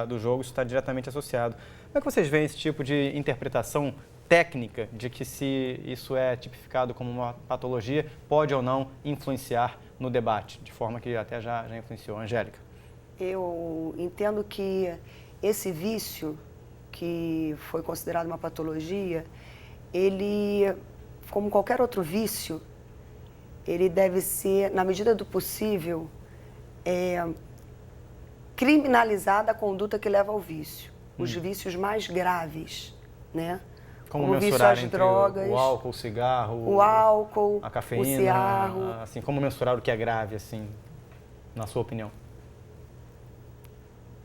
do jogo, isso está diretamente associado. Como é que vocês veem esse tipo de interpretação técnica de que se isso é tipificado como uma patologia, pode ou não influenciar no debate, de forma que até já influenciou. Angélica. Eu entendo que esse vício, que foi considerado uma patologia, ele, como qualquer outro vício, ele deve ser, na medida do possível, criminalizada a conduta que leva ao vício. Os vícios mais graves, né? Como mensurar entre drogas, o álcool, a cafeína, o cigarro. Assim, como mensurar o que é grave, assim, na sua opinião?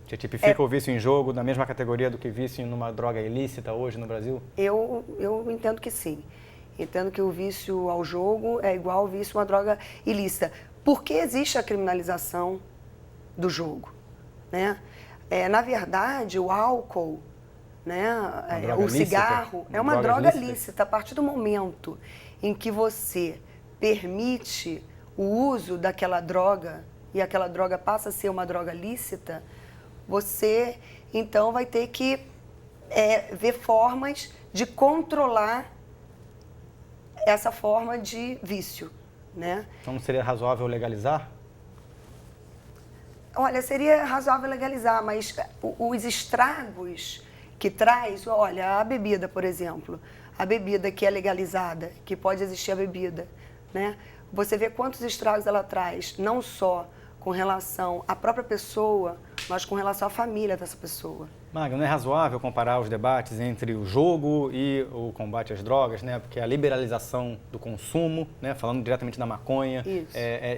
Você tipifica o vício em jogo na mesma categoria do que vício em uma droga ilícita hoje no Brasil? Eu entendo que sim. Entendo que o vício ao jogo é igual ao vício a uma droga ilícita. Porque existe a criminalização do jogo, né? Na verdade, o álcool, né? O cigarro é uma droga lícita. A partir do momento em que você permite o uso daquela droga e aquela droga passa a ser uma droga lícita, você então vai ter que ver formas de controlar essa forma de vício, né? Então seria razoável legalizar? Olha, seria razoável legalizar, mas os estragos que traz, olha, a bebida, por exemplo, a bebida que é legalizada, que pode existir a bebida, né? Você vê quantos estragos ela traz, não só com relação à própria pessoa, mas com relação à família dessa pessoa. Magno, não é razoável comparar os debates entre o jogo e o combate às drogas, né? Porque a liberalização do consumo, né? Falando diretamente da maconha,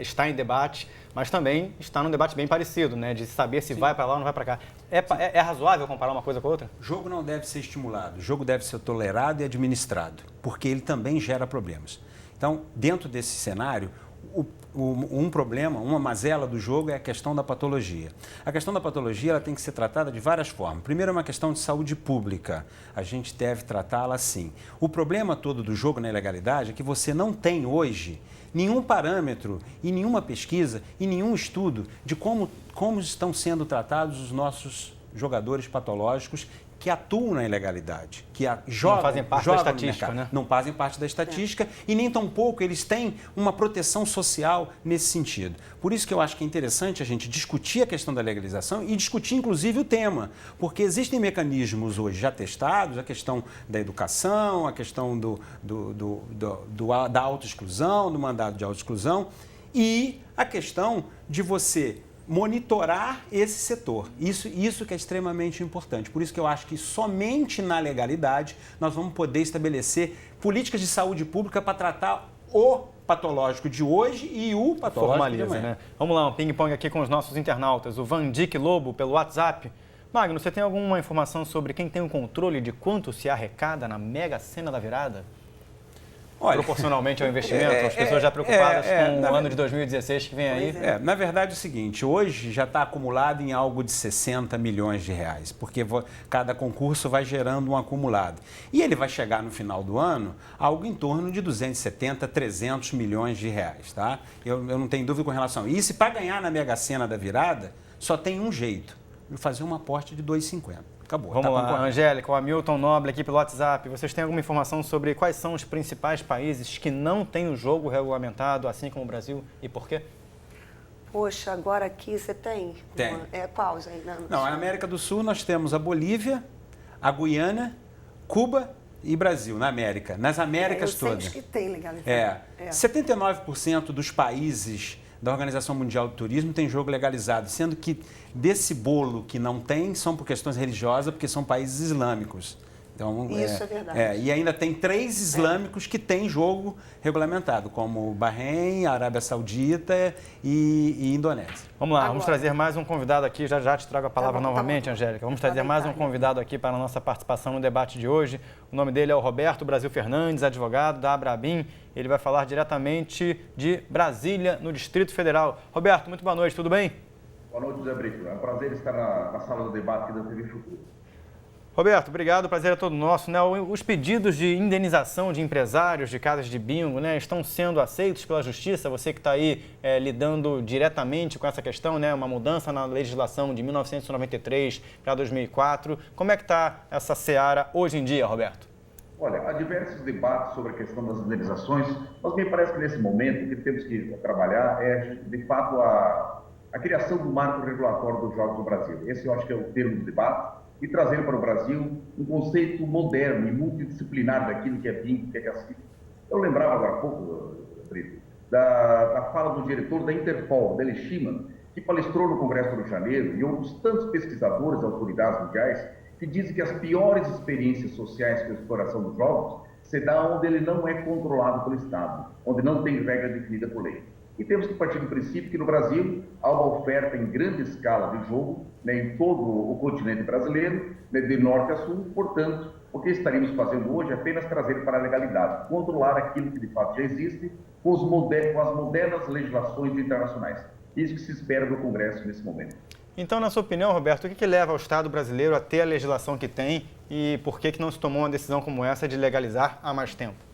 está em debate, mas também está num debate bem parecido, né? De saber se vai para lá ou não vai para cá. É razoável comparar uma coisa com a outra? O jogo não deve ser estimulado, o jogo deve ser tolerado e administrado, porque ele também gera problemas. Então, dentro desse cenário, um problema, uma mazela do jogo é a questão da patologia. A questão da patologia ela tem que ser tratada de várias formas. Primeiro é uma questão de saúde pública. A gente deve tratá-la assim. O problema todo do jogo na ilegalidade é que você não tem hoje nenhum parâmetro e nenhuma pesquisa e nenhum estudo de como estão sendo tratados os nossos jogadores patológicos que atuam na ilegalidade, que jogam, não fazem parte da estatística, né? Não fazem parte da estatística e nem tampouco eles têm uma proteção social nesse sentido. Por isso que eu acho que é interessante a gente discutir a questão da legalização e discutir inclusive o tema, porque existem mecanismos hoje já testados, a questão da educação, a questão da autoexclusão, do mandado de autoexclusão e a questão de você monitorar esse setor. Isso que é extremamente importante. Por isso que eu acho que somente na legalidade nós vamos poder estabelecer políticas de saúde pública para tratar o patológico de hoje e o patológico de amanhã. Né? Vamos lá, um ping-pong aqui com os nossos internautas. O Vandic Lobo, pelo WhatsApp. Magno, você tem alguma informação sobre quem tem o controle de quanto se arrecada na Mega Sena da Virada? Olha, proporcionalmente ao investimento, as pessoas já preocupadas com o ano de 2016 que vem aí. Na verdade é o seguinte, hoje já está acumulado em algo de 60 milhões de reais, porque cada concurso vai gerando um acumulado. E ele vai chegar no final do ano algo em torno de 270, 300 milhões de reais, tá? Eu não tenho dúvida com relação a isso. E para ganhar na Mega Sena da Virada, só tem um jeito, fazer um aporte de 2,50. Acabou. Vamos lá, Angélica, o Hamilton Noble aqui pelo WhatsApp. Vocês têm alguma informação sobre quais são os principais países que não têm o jogo regulamentado, assim como o Brasil, e por quê? Poxa, agora aqui você tem? Tem. Qual aí? Não, na América do Sul nós temos a Bolívia, a Guiana, Cuba e Brasil, na América. Nas Américas todas. Eu sei que tem legalização. 79% dos países da Organização Mundial do Turismo tem jogo legalizado, sendo que desse bolo que não tem são por questões religiosas, porque são países islâmicos. Então, isso é verdade. E ainda tem 3 islâmicos que têm jogo regulamentado, como Bahrein, Arábia Saudita e Indonésia. Vamos lá, vamos trazer mais um convidado aqui, já te trago a palavra novamente, Angélica. Vamos trazer mais um convidado aqui para a nossa participação no debate de hoje. O nome dele é o Roberto Brasil Fernandes, advogado da Abrabim. Ele vai falar diretamente de Brasília, no Distrito Federal. Roberto, muito boa noite, tudo bem? Boa noite, José Brito. É um prazer estar na sala do debate aqui da TV Futuro. Roberto, obrigado, o prazer é todo nosso. Né? Os pedidos de indenização de empresários de casas de bingo, né, estão sendo aceitos pela Justiça? Você que está aí lidando diretamente com essa questão, né, uma mudança na legislação de 1993 para 2004. Como é que está essa seara hoje em dia, Roberto? Olha, há diversos debates sobre a questão das indenizações, mas me parece que nesse momento o que temos que trabalhar é, de fato, a criação do marco regulatório dos jogos no Brasil. Esse eu acho que é o termo do debate. E trazer para o Brasil um conceito moderno e multidisciplinar daquilo que é bingo, que é cassino. Eu lembrava agora há pouco, Brito, da fala do diretor da Interpol, Dele Schiman, que palestrou no Congresso do Rio de Janeiro, e outros tantos pesquisadores, autoridades mundiais, que dizem que as piores experiências sociais com a exploração dos jogos se dá onde ele não é controlado pelo Estado, onde não tem regra definida por lei. E temos que partir do princípio que no Brasil há uma oferta em grande escala de jogo, né, em todo o continente brasileiro, né, de norte a sul. Portanto, o que estaríamos fazendo hoje é apenas trazer para a legalidade, controlar aquilo que de fato já existe com as modernas legislações internacionais. Isso que se espera do Congresso nesse momento. Então, na sua opinião, Roberto, o que leva o Estado brasileiro a ter a legislação que tem e por que não se tomou uma decisão como essa de legalizar há mais tempo?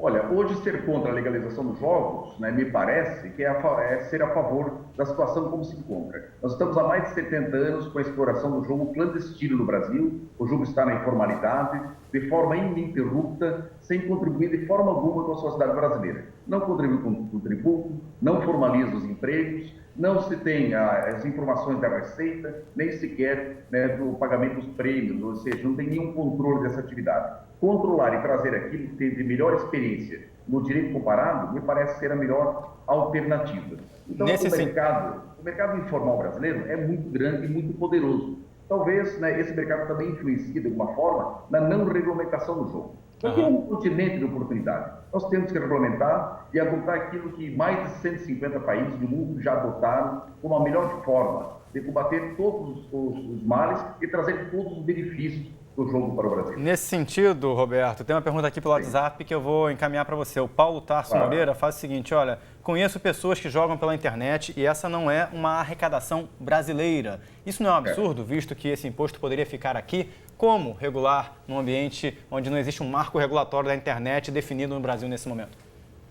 Olha, hoje ser contra a legalização dos jogos, né, me parece que é ser a favor da situação como se encontra. Nós estamos há mais de 70 anos com a exploração do jogo clandestino no Brasil, o jogo está na informalidade, de forma ininterrupta, sem contribuir de forma alguma com a sociedade brasileira. Não contribui com o tributo, não formaliza os empregos, não se tem as informações da receita, nem sequer, né, do pagamento dos prêmios, ou seja, não tem nenhum controle dessa atividade. Controlar e trazer aquilo que tem de melhor experiência no direito comparado, me parece ser a melhor alternativa. Então, o mercado informal brasileiro é muito grande e muito poderoso. Talvez, né, esse mercado também influencie, de alguma forma, na não regulamentação do jogo. Porque é um continente de oportunidade. Nós temos que regulamentar e adotar aquilo que mais de 150 países do mundo já adotaram como a melhor forma de combater todos os males e trazer todos os benefícios do jogo para o Brasil. Nesse sentido, Roberto, tem uma pergunta aqui pelo WhatsApp que eu vou encaminhar para você. O Paulo Tarso Moreira faz o seguinte, olha, conheço pessoas que jogam pela internet e essa não é uma arrecadação brasileira. Isso não é um absurdo, visto que esse imposto poderia ficar aqui? Como regular num ambiente onde não existe um marco regulatório da internet definido no Brasil nesse momento?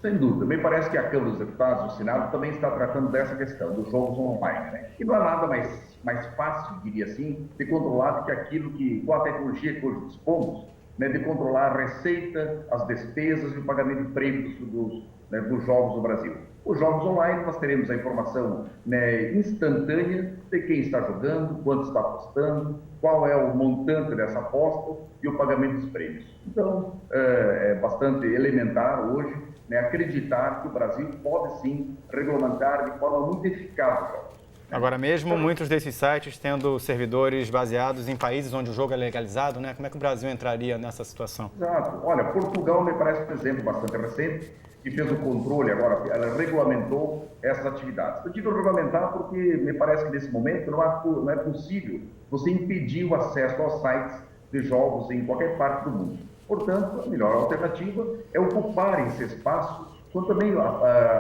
Sem dúvida. Me parece que a Câmara dos Deputados, o Senado, também está tratando dessa questão, dos jogos online, né? E não é nada mais fácil, diria assim, de controlar do que aquilo que, com a tecnologia que hoje dispomos, né, de controlar a receita, as despesas e o pagamento de prêmios dos jogos no Brasil. Os jogos online, nós teremos a informação, né, instantânea de quem está jogando, quanto está apostando, qual é o montante dessa aposta e o pagamento dos prêmios. Então, é bastante elementar hoje, né, acreditar que o Brasil pode sim regulamentar de forma muito eficaz os jogos. Agora mesmo, muitos desses sites tendo servidores baseados em países onde o jogo é legalizado, né? Como é que o Brasil entraria nessa situação? Exato. Olha, Portugal me parece um exemplo bastante recente, que fez o controle agora, ela regulamentou essas atividades. Eu digo regulamentar porque me parece que nesse momento não é possível você impedir o acesso aos sites de jogos em qualquer parte do mundo. Portanto, a melhor alternativa é ocupar esse espaço, também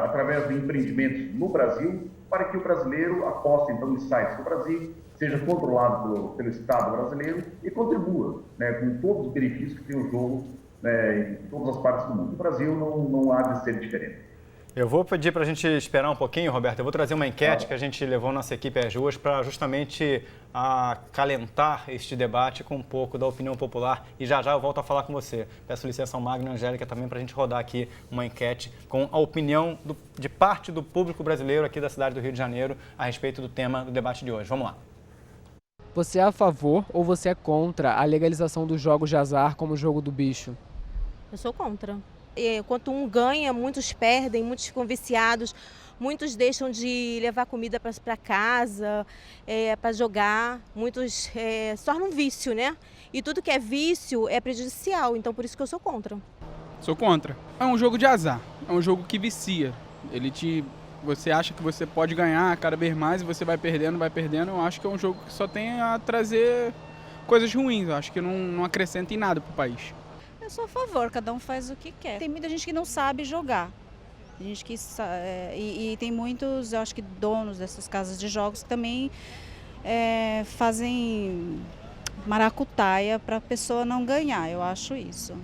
através de empreendimentos no Brasil, para que o brasileiro aposte então em sites do Brasil, seja controlado pelo Estado brasileiro e contribua, né, com todos os benefícios que tem o jogo, né, em todas as partes do mundo. O Brasil não há de ser diferente. Eu vou pedir para a gente esperar um pouquinho, Roberto. Eu vou trazer uma enquete que a gente levou nossa equipe às ruas para justamente acalentar este debate com um pouco da opinião popular. E já eu volto a falar com você. Peço licença ao Magno e Angélica também para a gente rodar aqui uma enquete com a opinião de parte do público brasileiro aqui da cidade do Rio de Janeiro a respeito do tema do debate de hoje. Vamos lá. Você é a favor ou você é contra a legalização dos jogos de azar como o jogo do bicho? Eu sou contra. Enquanto um ganha, muitos perdem, muitos ficam viciados, muitos deixam de levar comida para casa, para jogar, muitos se tornam um vício, né? E tudo que é vício é prejudicial, então por isso que eu sou contra. Sou contra. É um jogo de azar, é um jogo que vicia. Você acha que você pode ganhar cada vez mais e você vai perdendo. Eu acho que é um jogo que só tem a trazer coisas ruins, eu acho que não acrescenta em nada para o país. Eu sou a favor, cada um faz o que quer. Tem muita gente que não sabe jogar. Tem gente que e tem muitos, eu acho que donos dessas casas de jogos que também fazem maracutaia para a pessoa não ganhar, eu acho isso.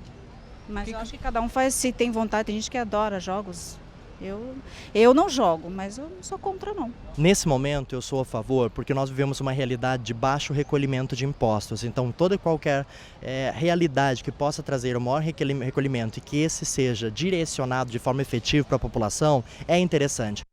Mas eu acho que cada um faz, se tem vontade, tem gente que adora jogos. Eu não jogo, mas eu não sou contra, não. Nesse momento, eu sou a favor, porque nós vivemos uma realidade de baixo recolhimento de impostos. Então, toda e qualquer realidade que possa trazer o maior recolhimento e que esse seja direcionado de forma efetiva para a população é interessante.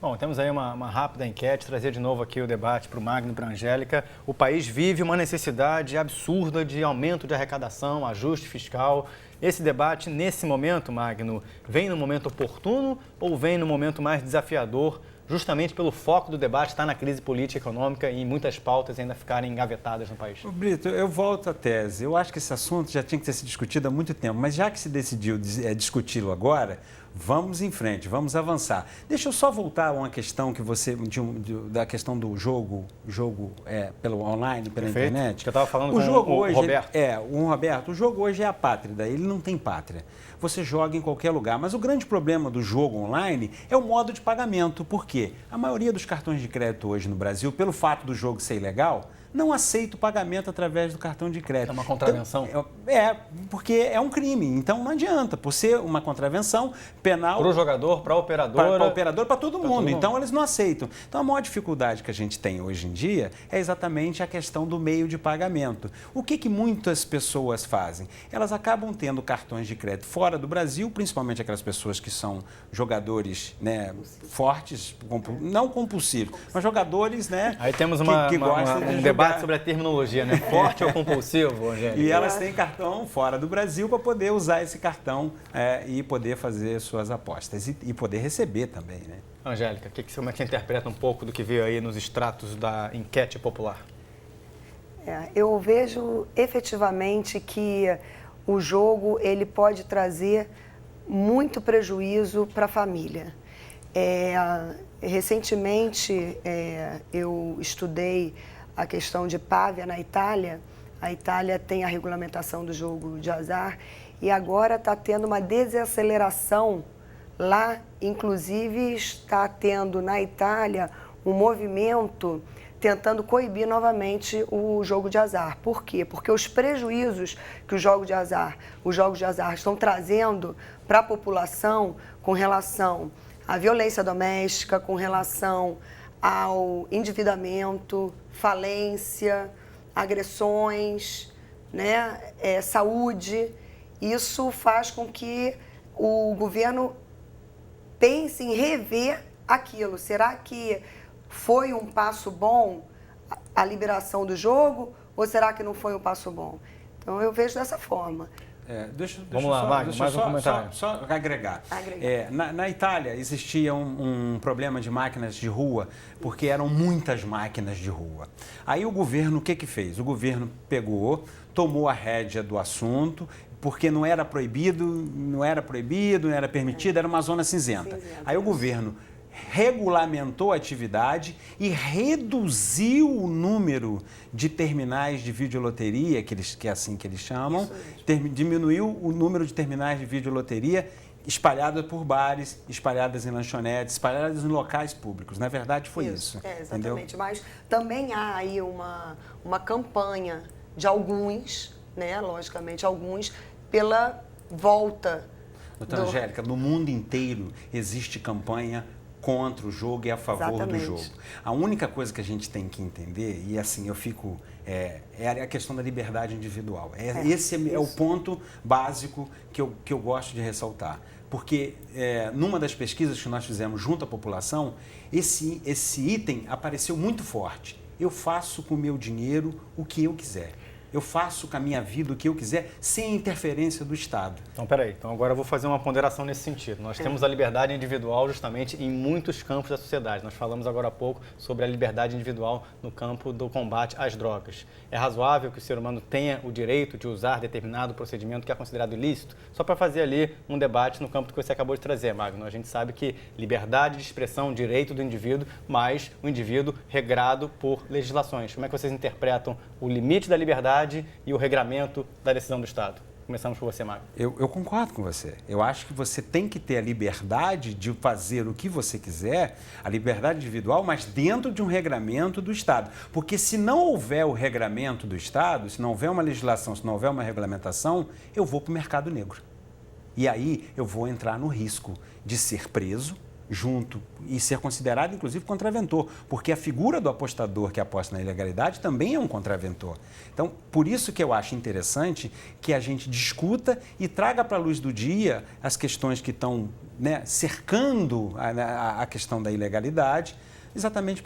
Bom, temos aí uma rápida enquete, trazer de novo aqui o debate para o Magno e para a Angélica. O país vive uma necessidade absurda de aumento de arrecadação, ajuste fiscal. Esse debate, nesse momento, Magno, vem no momento oportuno ou vem no momento mais desafiador, justamente pelo foco do debate estar na crise política e econômica e muitas pautas ainda ficarem engavetadas no país? Brito, eu volto à tese. Eu acho que esse assunto já tinha que ter sido discutido há muito tempo, mas já que se decidiu discuti-lo agora, vamos em frente, vamos avançar. Deixa eu só voltar a uma questão que você da questão do jogo pelo online, pela Perfeito. internet. Que eu estava falando o jogo hoje, Roberto. O jogo hoje é apátrida, ele não tem pátria. Você joga em qualquer lugar, mas o grande problema do jogo online é o modo de pagamento. Por quê? A maioria dos cartões de crédito hoje no Brasil, pelo fato do jogo ser ilegal, não aceita o pagamento através do cartão de crédito. É uma contravenção? Então, porque é um crime. Então não adianta, por ser uma contravenção penal. Para o jogador, para a operadora. Para o operador, para todo mundo. Então eles não aceitam. Então a maior dificuldade que a gente tem hoje em dia é exatamente a questão do meio de pagamento. O que muitas pessoas fazem? Elas acabam tendo cartões de crédito fora do Brasil, principalmente aquelas pessoas que são jogadores, né, fortes, não compulsivos, mas jogadores, né? Aí temos que gostam de debate sobre a terminologia, né? Forte ou compulsivo, Angélica? E elas têm cartão fora do Brasil para poder usar esse cartão e poder fazer suas apostas e poder receber também, né? Angélica, como é que você interpreta um pouco do que veio aí nos extratos da enquete popular? Eu vejo efetivamente que o jogo ele pode trazer muito prejuízo para a família. Recentemente, eu estudei a questão de Pavia na Itália. A Itália tem a regulamentação do jogo de azar e agora está tendo uma desaceleração lá. Inclusive, está tendo na Itália um movimento tentando coibir novamente o jogo de azar. Por quê? Porque os prejuízos que os jogos de azar estão trazendo para a população com relação à violência doméstica, com relação ao endividamento, falência, agressões, né, saúde. Isso faz com que o governo pense em rever aquilo. Será que foi um passo bom a liberação do jogo ou será que não foi um passo bom? Então eu vejo dessa forma. Vamos lá, Magno, mais um comentário. Só agregar. Na Itália existia um problema de máquinas de rua, porque eram muitas máquinas de rua. Aí o governo, o que fez? O governo pegou, tomou a rédea do assunto, porque não era proibido, não era permitido, era uma zona cinzenta. Aí o governo regulamentou a atividade e reduziu o número de terminais de videoloteria, que é assim que eles chamam, diminuiu o número de terminais de videoloteria espalhadas por bares, espalhadas em lanchonetes, espalhadas em locais públicos. Na verdade, foi isso. Exatamente. Entendeu? Mas também há aí uma campanha de alguns, né, logicamente, alguns, pela volta. Doutora Angélica, no mundo inteiro existe campanha contra o jogo e a favor do jogo. A única coisa que a gente tem que entender, e assim eu fico, é a questão da liberdade individual. Esse é o ponto básico que eu gosto de ressaltar. Porque numa das pesquisas que nós fizemos junto à população, esse item apareceu muito forte. Eu faço com o meu dinheiro o que eu quiser. Eu faço com a minha vida o que eu quiser, sem interferência do Estado. Então, peraí. Então, agora eu vou fazer uma ponderação nesse sentido. Nós temos a liberdade individual justamente em muitos campos da sociedade. Nós falamos agora há pouco sobre a liberdade individual no campo do combate às drogas. É razoável que o ser humano tenha o direito de usar determinado procedimento que é considerado ilícito? Só para fazer ali um debate no campo que você acabou de trazer, Magno. A gente sabe que liberdade de expressão, direito do indivíduo, mas o indivíduo regrado por legislações. Como é que vocês interpretam o limite da liberdade e o regramento da decisão do Estado? Começamos por você, Magno. Eu concordo com você. Eu acho que você tem que ter a liberdade de fazer o que você quiser, a liberdade individual, mas dentro de um regramento do Estado. Porque se não houver o regramento do Estado, se não houver uma legislação, se não houver uma regulamentação, eu vou para o mercado negro. E aí eu vou entrar no risco de ser preso, junto e ser considerado, inclusive, contraventor, porque a figura do apostador que aposta na ilegalidade também é um contraventor. Então, por isso que eu acho interessante que a gente discuta e traga para a luz do dia as questões que estão, né, cercando a questão da ilegalidade, exatamente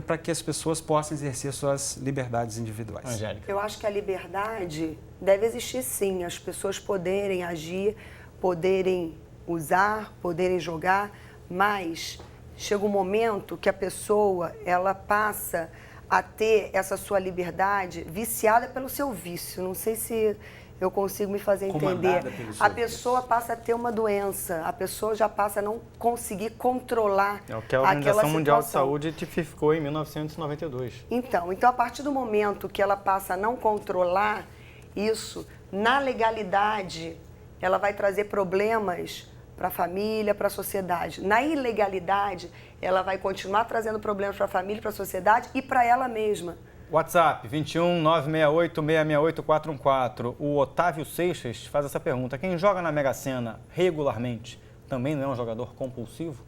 para que as pessoas possam exercer suas liberdades individuais. Angélica. Eu acho que a liberdade deve existir, sim, as pessoas poderem agir, poderem usar, poderem jogar, mas chega um momento que a pessoa ela passa a ter essa sua liberdade viciada pelo seu vício. Não sei se eu consigo me fazer entender. A pessoa passa a ter uma doença, a pessoa já passa a não conseguir controlar aquela situação. É o que a Organização Mundial de Saúde tipificou em 1992. Então, a partir do momento que ela passa a não controlar isso, na legalidade, ela vai trazer problemas para a família, para a sociedade. Na ilegalidade, ela vai continuar trazendo problemas para a família, para a sociedade e para ela mesma. WhatsApp, 21 968 668 414. O Otávio Seixas faz essa pergunta. Quem joga na Mega Sena regularmente também não é um jogador compulsivo?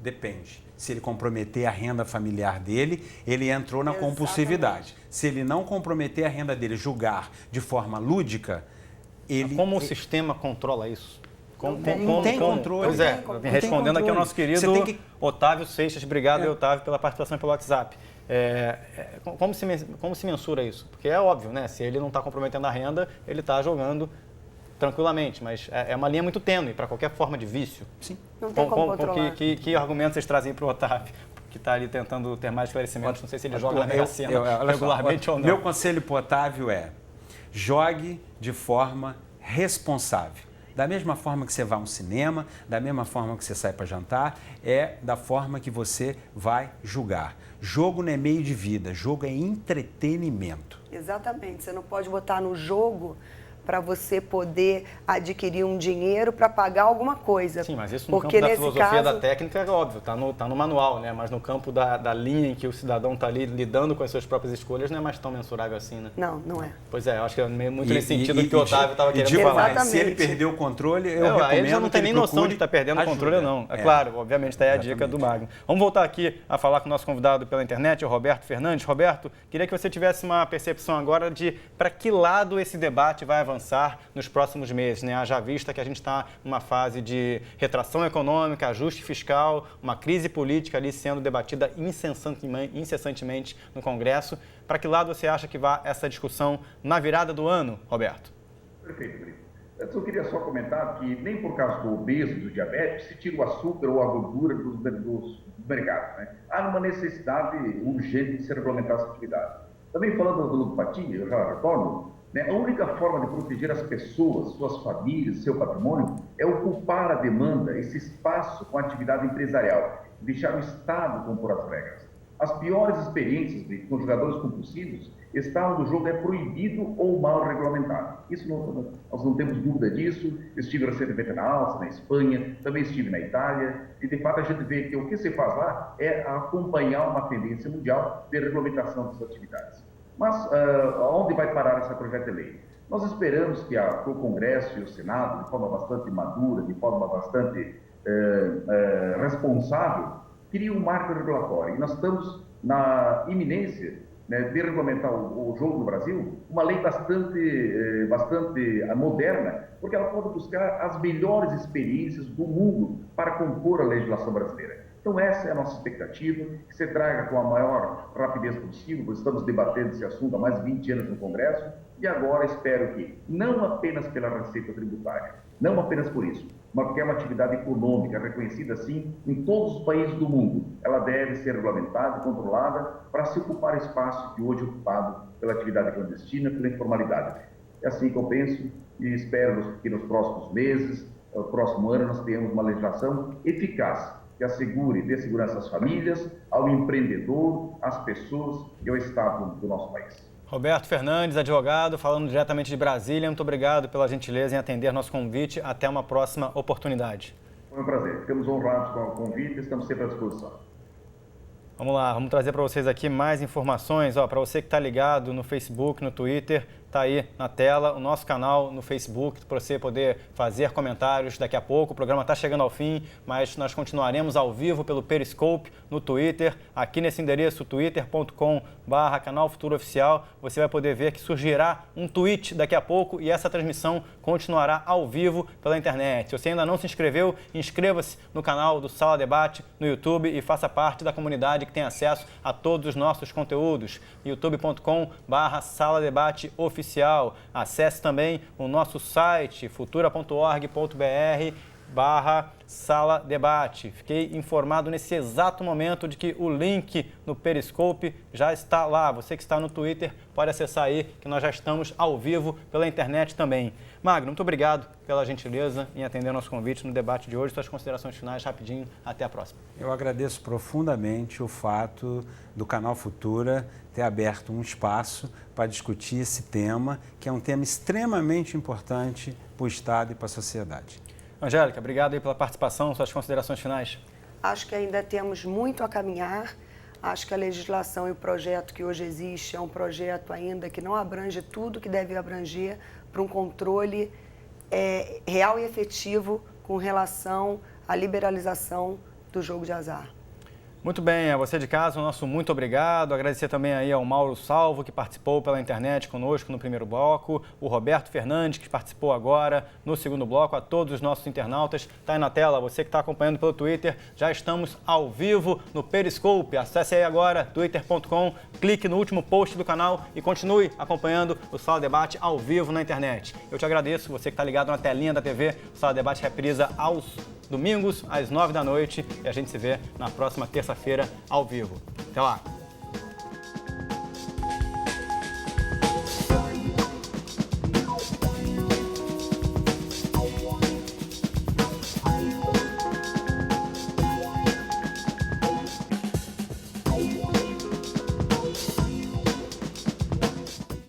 Depende. Se ele comprometer a renda familiar dele, ele entrou na compulsividade. Se ele não comprometer a renda dele, julgar de forma lúdica, ele... Como o sistema controla isso? Não tem controle. Pois é, respondendo aqui ao nosso querido Otávio Seixas. Obrigado, Otávio, pela participação pelo WhatsApp. Como se mensura isso? Porque é óbvio, né? Se ele não está comprometendo a renda, ele está jogando tranquilamente, mas é uma linha muito tênue para qualquer forma de vício. Sim. Não tem como controlar. Que argumentos vocês trazem para o Otávio, que está ali tentando ter mais esclarecimentos? Não sei se ele joga na Mega Sena regularmente ou não. Meu conselho para o Otávio é: jogue de forma responsável. Da mesma forma que você vai a um cinema, da mesma forma que você sai para jantar, é da forma que você vai julgar. Jogo não é meio de vida, jogo é entretenimento. Exatamente, você não pode botar no jogo para você poder adquirir um dinheiro para pagar alguma coisa. Sim, mas isso no campo da filosofia da técnica é óbvio, tá no manual, né? Mas no campo da linha em que o cidadão está ali lidando com as suas próprias escolhas não é mais tão mensurável assim, né? Não, não é. Pois é, eu acho que é muito nesse sentido que o Otávio estava querendo falar. Exatamente. Se ele perder o controle, eu recomendo ele já não tem nem noção de estar perdendo o controle ou não. É claro, obviamente, está aí a dica do Magno. Vamos voltar aqui a falar com o nosso convidado pela internet, o Roberto Fernandes. Roberto, queria que você tivesse uma percepção agora de para que lado esse debate vai avançar nos próximos meses, né? Haja vista que a gente está numa fase de retração econômica, ajuste fiscal, uma crise política ali sendo debatida incessantemente no Congresso. Para que lado você acha que vai essa discussão na virada do ano, Roberto? Perfeito, Brito. Eu queria só comentar que nem por causa do obeso, do diabetes, se tira o açúcar ou a gordura dos mercados, né? Há uma necessidade urgente de se regulamentar essa atividade. Também falando da ludopatia, eu já retorno, a única forma de proteger as pessoas, suas famílias, seu patrimônio, é ocupar a demanda, esse espaço com a atividade empresarial, deixar o Estado compor as regras. As piores experiências com jogadores compulsivos estão onde o jogo é proibido ou mal regulamentado. Isso nós não temos dúvida disso. Eu estive recentemente na Áustria, na Espanha, também estive na Itália, e de fato a gente vê que o que se faz lá é acompanhar uma tendência mundial de regulamentação dessas atividades. Mas aonde vai parar esse projeto de lei? Nós esperamos que o Congresso e o Senado, de forma bastante madura, de forma bastante responsável, criem um marco regulatório. E nós estamos na iminência, né, de regulamentar o jogo no Brasil, uma lei bastante moderna, porque ela pode buscar as melhores experiências do mundo para compor a legislação brasileira. Então essa é a nossa expectativa, que você traga com a maior rapidez possível, pois estamos debatendo esse assunto há mais de 20 anos no Congresso, e agora espero que, não apenas pela receita tributária, não apenas por isso, mas porque é uma atividade econômica reconhecida assim em todos os países do mundo, ela deve ser regulamentada e controlada para se ocupar espaço que hoje é ocupado pela atividade clandestina, pela informalidade. É assim que eu penso e espero que nos próximos meses, no próximo ano, nós tenhamos uma legislação eficaz, que assegure, dê segurança às famílias, ao empreendedor, às pessoas e ao Estado do nosso país. Roberto Fernandes, advogado, falando diretamente de Brasília. Muito obrigado pela gentileza em atender nosso convite. Até uma próxima oportunidade. Foi um prazer. Ficamos honrados com o convite e estamos sempre à disposição. Vamos lá, vamos trazer para vocês aqui mais informações. Para você que está ligado no Facebook, no Twitter, está aí na tela o nosso canal no Facebook para você poder fazer comentários daqui a pouco. O programa está chegando ao fim, mas nós continuaremos ao vivo pelo Periscope no Twitter, aqui nesse endereço twitter.com/canal Futuro Oficial. Você vai poder ver que surgirá um tweet daqui a pouco e essa transmissão continuará ao vivo pela internet. Se você ainda não se inscreveu, inscreva-se no canal do Sala Debate no YouTube e faça parte da comunidade que tem acesso a todos os nossos conteúdos. youtube.com/Sala Debate Oficial. Acesse também o nosso site futura.org.br/Sala Debate. Fiquei informado nesse exato momento de que o link no Periscope já está lá. Você que está no Twitter pode acessar aí, que nós já estamos ao vivo pela internet também. Magno, muito obrigado pela gentileza em atender nosso convite no debate de hoje. Suas considerações finais rapidinho. Até a próxima. Eu agradeço profundamente o fato do Canal Futura ter aberto um espaço para discutir esse tema, que é um tema extremamente importante para o Estado e para a sociedade. Angélica, obrigado aí pela participação. Suas considerações finais. Acho que ainda temos muito a caminhar. Acho que a legislação e o projeto que hoje existe é um projeto ainda que não abrange tudo que deve abranger para um controle real e efetivo com relação à liberalização do jogo de azar. Muito bem, a você de casa, o nosso muito obrigado. Agradecer também aí ao Mauro Salvo, que participou pela internet conosco no primeiro bloco, o Roberto Fernandes, que participou agora no segundo bloco, a todos os nossos internautas. Está aí na tela, você que está acompanhando pelo Twitter, já estamos ao vivo no Periscope. Acesse aí agora, twitter.com, clique no último post do canal e continue acompanhando o Sala Debate ao vivo na internet. Eu te agradeço, você que está ligado na telinha da TV, o Sala Debate reprisa aos domingos, às 9 da noite, e a gente se vê na próxima terça-feira ao vivo. Até lá!